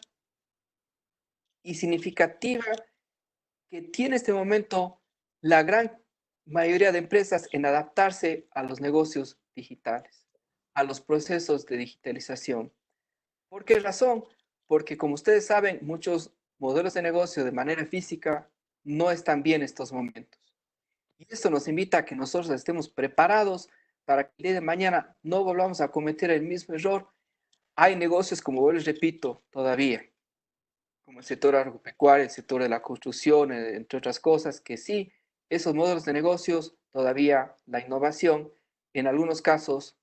y significativa que tiene este momento la gran mayoría de empresas en adaptarse a los negocios digitales, a los procesos de digitalización. ¿Por qué razón? Porque como ustedes saben, muchos modelos de negocio de manera física no están bien en estos momentos. Y esto nos invita a que nosotros estemos preparados para que el día de mañana no volvamos a cometer el mismo error. Hay negocios, como les repito, todavía, como el sector agropecuario, el sector de la construcción, entre otras cosas, que sí, esos modelos de negocios, todavía la innovación, en algunos casos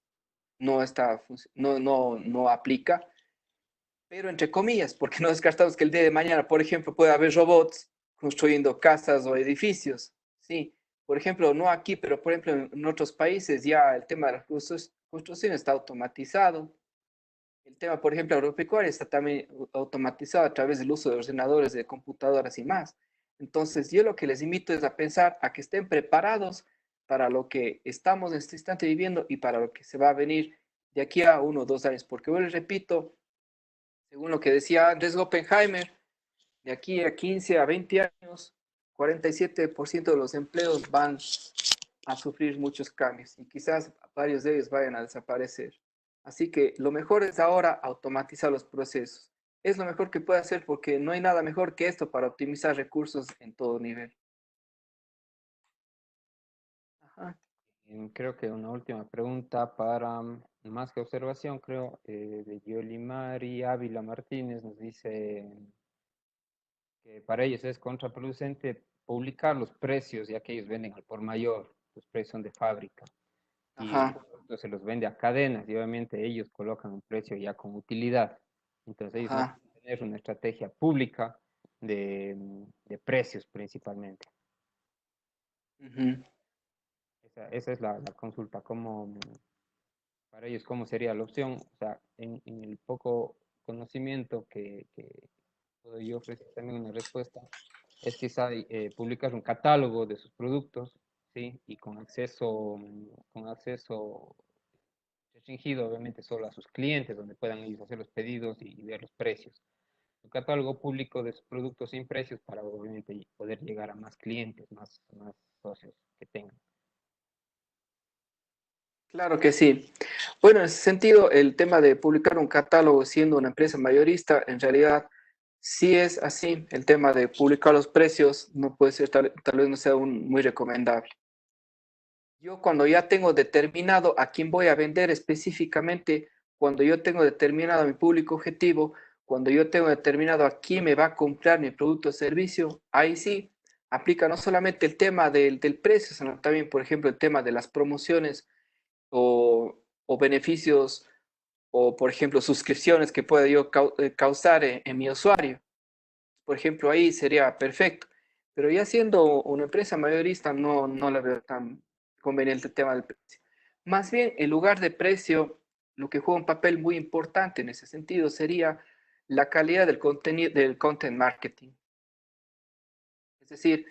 no aplica, pero entre comillas, porque no descartamos que el día de mañana, por ejemplo, puede haber robots construyendo casas o edificios, ¿sí? Por ejemplo, no aquí, pero por ejemplo en otros países ya el tema de la construcción está automatizado. El tema, por ejemplo, agropecuario está también automatizado a través del uso de ordenadores, de computadoras y más. Entonces, yo lo que les invito es a pensar a que estén preparados para lo que estamos en este instante viviendo y para lo que se va a venir de aquí a 1 o 2 años. Porque yo les repito, según lo que decía Andrés Oppenheimer, de aquí a 15 a 20 años, 47% de los empleos van a sufrir muchos cambios y quizás varios de ellos vayan a desaparecer. Así que lo mejor es ahora automatizar los procesos. Es lo mejor que puede hacer porque no hay nada mejor que esto para optimizar recursos en todo nivel. Ajá. Creo que una última pregunta para, más que observación, creo, de Yolimari Ávila Martínez nos dice que para ellos es contraproducente publicar los precios, ya que ellos venden al por mayor, los precios son de fábrica, y el Ajá. producto se los vende a cadenas, y obviamente ellos colocan un precio ya con utilidad. Entonces ellos no Ajá. pueden tener una estrategia pública de precios principalmente. Uh-huh. Esa es la consulta, para ellos, ¿cómo sería la opción? O sea, en el poco conocimiento que puedo yo ofrecer también una respuesta, es quizá publicar un catálogo de sus productos, ¿sí? Y con acceso restringido, obviamente, solo a sus clientes, donde puedan ellos hacer los pedidos y ver los precios. Un catálogo público de sus productos sin precios para, obviamente, poder llegar a más clientes, más socios que tengan. Claro que sí. Bueno, en ese sentido, el tema de publicar un catálogo siendo una empresa mayorista, en realidad sí es así. El tema de publicar los precios no puede ser, tal vez no sea muy recomendable. Yo cuando ya tengo determinado a quién voy a vender específicamente, cuando yo tengo determinado mi público objetivo, cuando yo tengo determinado a quién me va a comprar mi producto o servicio, ahí sí aplica no solamente el tema del precio, sino también, por ejemplo, el tema de las promociones o beneficios o, por ejemplo, suscripciones que pueda yo causar en mi usuario. Por ejemplo, ahí sería perfecto. Pero ya siendo una empresa mayorista, no la veo tan conveniente el tema del precio. Más bien, en lugar de precio, lo que juega un papel muy importante en ese sentido sería la calidad del contenido, del content marketing. Es decir,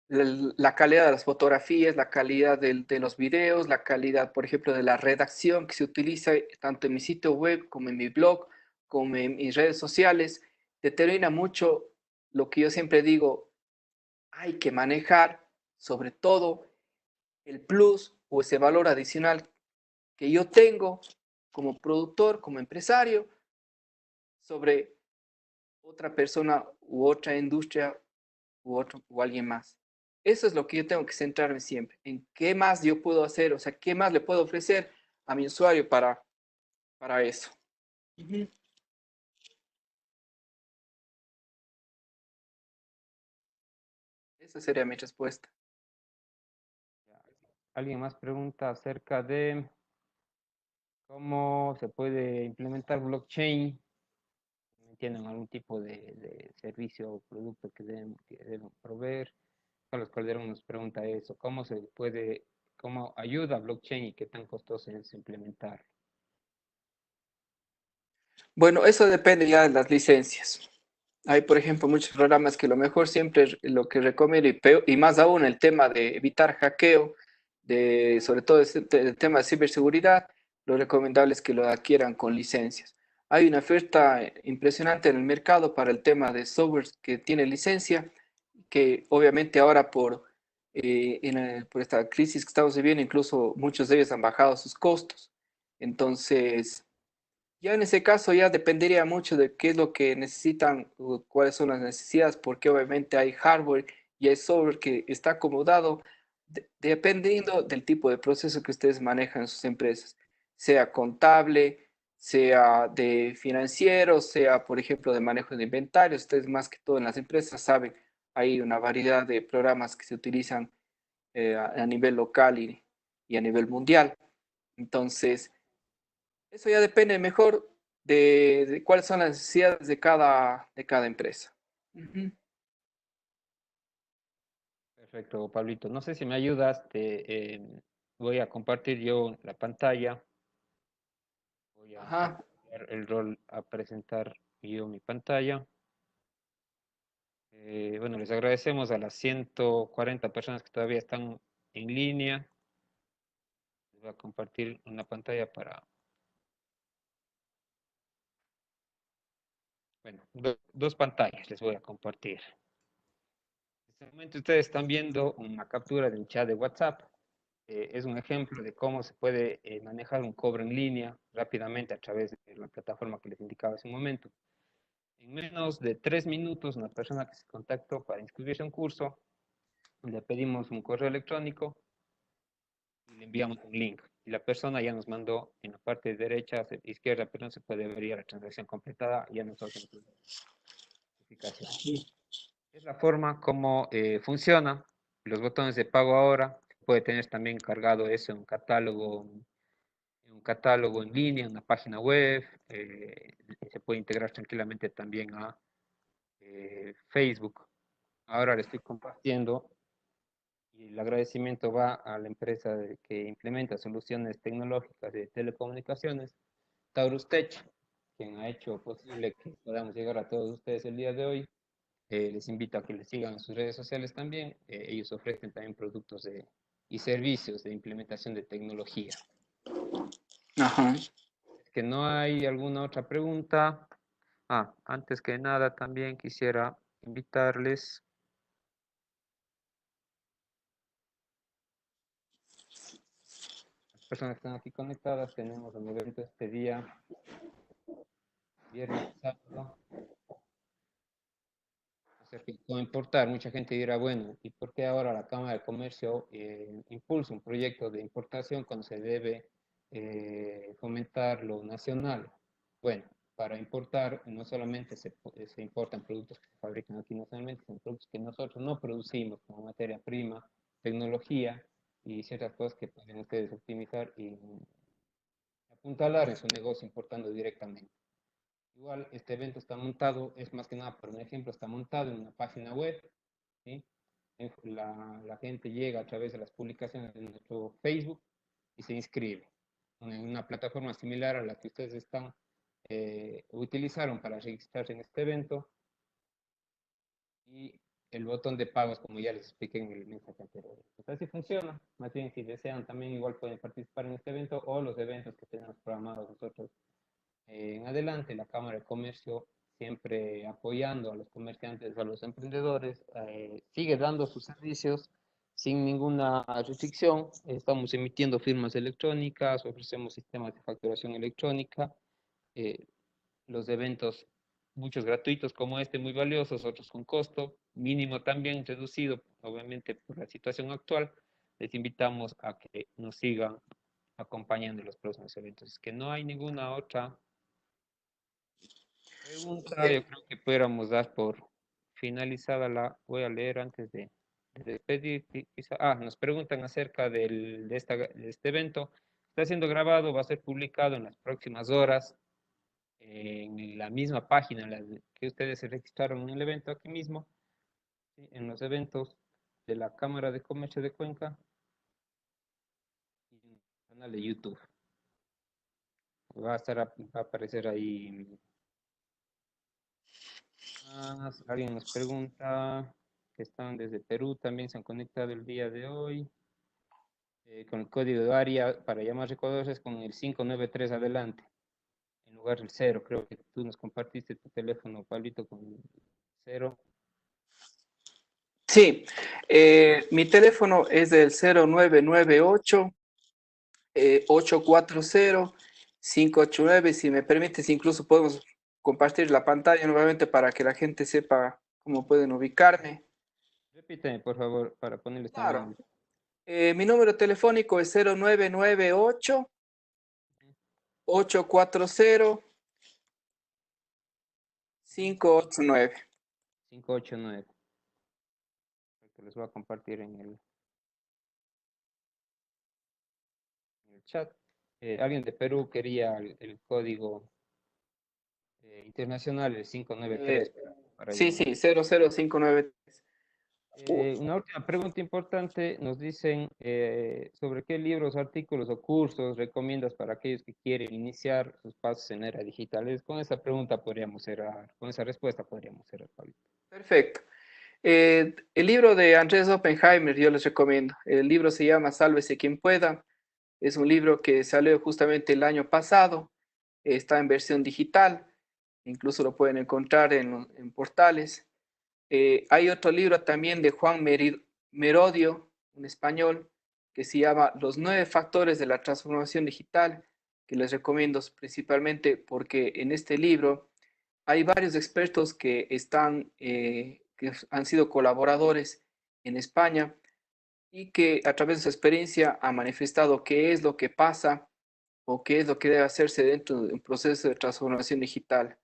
la calidad de las fotografías, la calidad de los videos, la calidad, por ejemplo, de la redacción que se utiliza tanto en mi sitio web como en mi blog, como en mis redes sociales, determina mucho lo que yo siempre digo, hay que manejar sobre todo el plus o ese valor adicional que yo tengo como productor, como empresario, sobre otra persona u otra industria o alguien más. Eso es lo que yo tengo que centrarme siempre, en qué más yo puedo hacer, o sea, qué más le puedo ofrecer a mi usuario para eso. Esa sería mi respuesta. ¿Alguien más pregunta acerca de cómo se puede implementar blockchain? ¿Tienen algún tipo de servicio o producto que deben proveer? Carlos Calderón nos pregunta eso, cómo ayuda blockchain y qué tan costoso es implementar? Bueno, eso depende ya de las licencias. Hay, por ejemplo, muchos programas que lo mejor siempre lo que recomiendo, y más aún el tema de evitar hackeo, sobre todo el tema de ciberseguridad, lo recomendable es que lo adquieran con licencias. Hay una oferta impresionante en el mercado para el tema de software que tiene licencia, que obviamente ahora por esta crisis que estamos viviendo, incluso muchos de ellos han bajado sus costos. Entonces, ya en ese caso ya dependería mucho de qué es lo que necesitan, o cuáles son las necesidades, porque obviamente hay hardware y hay software que está acomodado dependiendo del tipo de proceso que ustedes manejan en sus empresas, sea contable, sea de financiero, sea por ejemplo de manejo de inventario. Ustedes más que todo en las empresas saben, hay una variedad de programas que se utilizan a nivel local y a nivel mundial. Entonces, eso ya depende mejor de cuáles son las necesidades de cada empresa. Ujú. Perfecto, Pablito. No sé si me ayudas, voy a compartir yo la pantalla, voy a Ajá. dar el rol a presentar yo mi pantalla. Bueno, les agradecemos a las 140 personas que todavía están en línea. Les voy a compartir una pantalla bueno, dos pantallas les voy a compartir. En este momento ustedes están viendo una captura del chat de WhatsApp. Es un ejemplo de cómo se puede manejar un cobro en línea rápidamente a través de la plataforma que les indicaba hace un momento. En menos de 3 minutos, una persona que se contactó para inscribirse a un curso, le pedimos un correo electrónico y le enviamos un link. Y la persona ya nos mandó en la parte derecha, izquierda, pero no se puede ver ya la transacción completada, ya nos hace la notificación. Es la forma como funciona. Los botones de pago ahora, puede tener también cargado eso en un catálogo en línea, en una página web, se puede integrar tranquilamente también a Facebook. Ahora le estoy compartiendo y el agradecimiento va a la empresa que implementa soluciones tecnológicas de telecomunicaciones, Taurus Tech, quien ha hecho posible que podamos llegar a todos ustedes el día de hoy. Les invito a que les sigan en sus redes sociales también. Ellos ofrecen también productos y servicios de implementación de tecnología. Ajá. Es que no hay alguna otra pregunta. Antes que nada también quisiera invitarles. Las personas que están aquí conectadas, tenemos un evento este día, viernes y sábado. Acerca de cómo importar, mucha gente dirá, bueno, ¿y por qué ahora la Cámara de Comercio impulsa un proyecto de importación cuando se debe fomentar lo nacional? Bueno, para importar, no solamente se importan productos que se fabrican aquí nacionalmente, sino productos que nosotros no producimos, como materia prima, tecnología y ciertas cosas que pueden ustedes optimizar y apuntalar en su negocio importando directamente. Igual, este evento está montado, es más que nada, por un ejemplo, está montado en una página web, ¿sí? La gente llega a través de las publicaciones de nuestro Facebook y se inscribe en una plataforma similar a la que ustedes utilizaron para registrarse en este evento, y el botón de pagos, como ya les expliqué en el mensaje anterior. Pues así funciona. Más bien, si desean, también igual pueden participar en este evento o los eventos que tenemos programados nosotros en adelante. La Cámara de Comercio, siempre apoyando a los comerciantes, a los emprendedores, sigue dando sus servicios sin ninguna restricción. Estamos emitiendo firmas electrónicas, ofrecemos sistemas de facturación electrónica, los eventos, muchos gratuitos como este, muy valiosos, otros con costo mínimo también reducido, obviamente por la situación actual. Les invitamos a que nos sigan acompañando en los próximos eventos. Es que no hay ninguna otra pregunta, yo creo que pudiéramos dar por finalizada voy a leer antes de despedir. Nos preguntan acerca de este evento. Está siendo grabado, va a ser publicado en las próximas horas en la misma página en la que ustedes se registraron en el evento aquí mismo, ¿sí? En los eventos de la Cámara de Comercio de Cuenca y en el canal de YouTube. Va a aparecer ahí. Alguien nos pregunta que están desde Perú, también se han conectado el día de hoy. Con el código de área para llamar recordadores con el 593 adelante, en lugar del 0. Creo que tú nos compartiste tu teléfono, Pablito, con el 0. Sí, mi teléfono es del 0998 840 589. Si me permites, incluso podemos compartir la pantalla nuevamente para que la gente sepa cómo pueden ubicarme. Repíteme, por favor, para ponerles Claro. también. Mi número telefónico es 0998 840 589. 589. Que les voy a compartir en el chat. Alguien de Perú quería el código internacional, el 593. Para Sí, llamar. sí, 00593. Una última pregunta importante. Nos dicen sobre qué libros, artículos o cursos recomiendas para aquellos que quieren iniciar sus pasos en era digital. Con esa pregunta podríamos cerrar, con esa respuesta podríamos cerrar, Pablito. Perfecto. El libro de Andrés Oppenheimer yo les recomiendo. El libro se llama Sálvese quien pueda. Es un libro que salió justamente el año pasado. Está en versión digital. Incluso lo pueden encontrar en portales. Hay otro libro también de Juan Merodio, un español, que se llama Los 9 factores de la transformación digital, que les recomiendo principalmente porque en este libro hay varios expertos que han sido colaboradores en España y que a través de su experiencia han manifestado qué es lo que pasa o qué es lo que debe hacerse dentro de un proceso de transformación digital.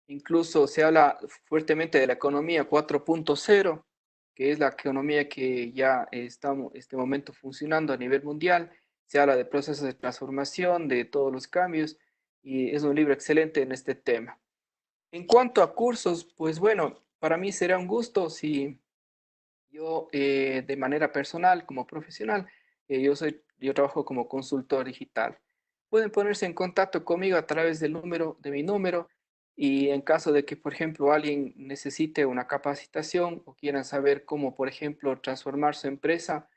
Incluso se habla fuertemente de la economía 4.0, que es la economía que ya está en este momento funcionando a nivel mundial. Se habla de procesos de transformación, de todos los cambios, y es un libro excelente en este tema. En cuanto a cursos, pues bueno, para mí será un gusto si yo de manera personal, como profesional, yo trabajo como consultor digital. Pueden ponerse en contacto conmigo a través de mi número, y en caso de que, por ejemplo, alguien necesite una capacitación o quieran saber cómo, por ejemplo, transformar su empresa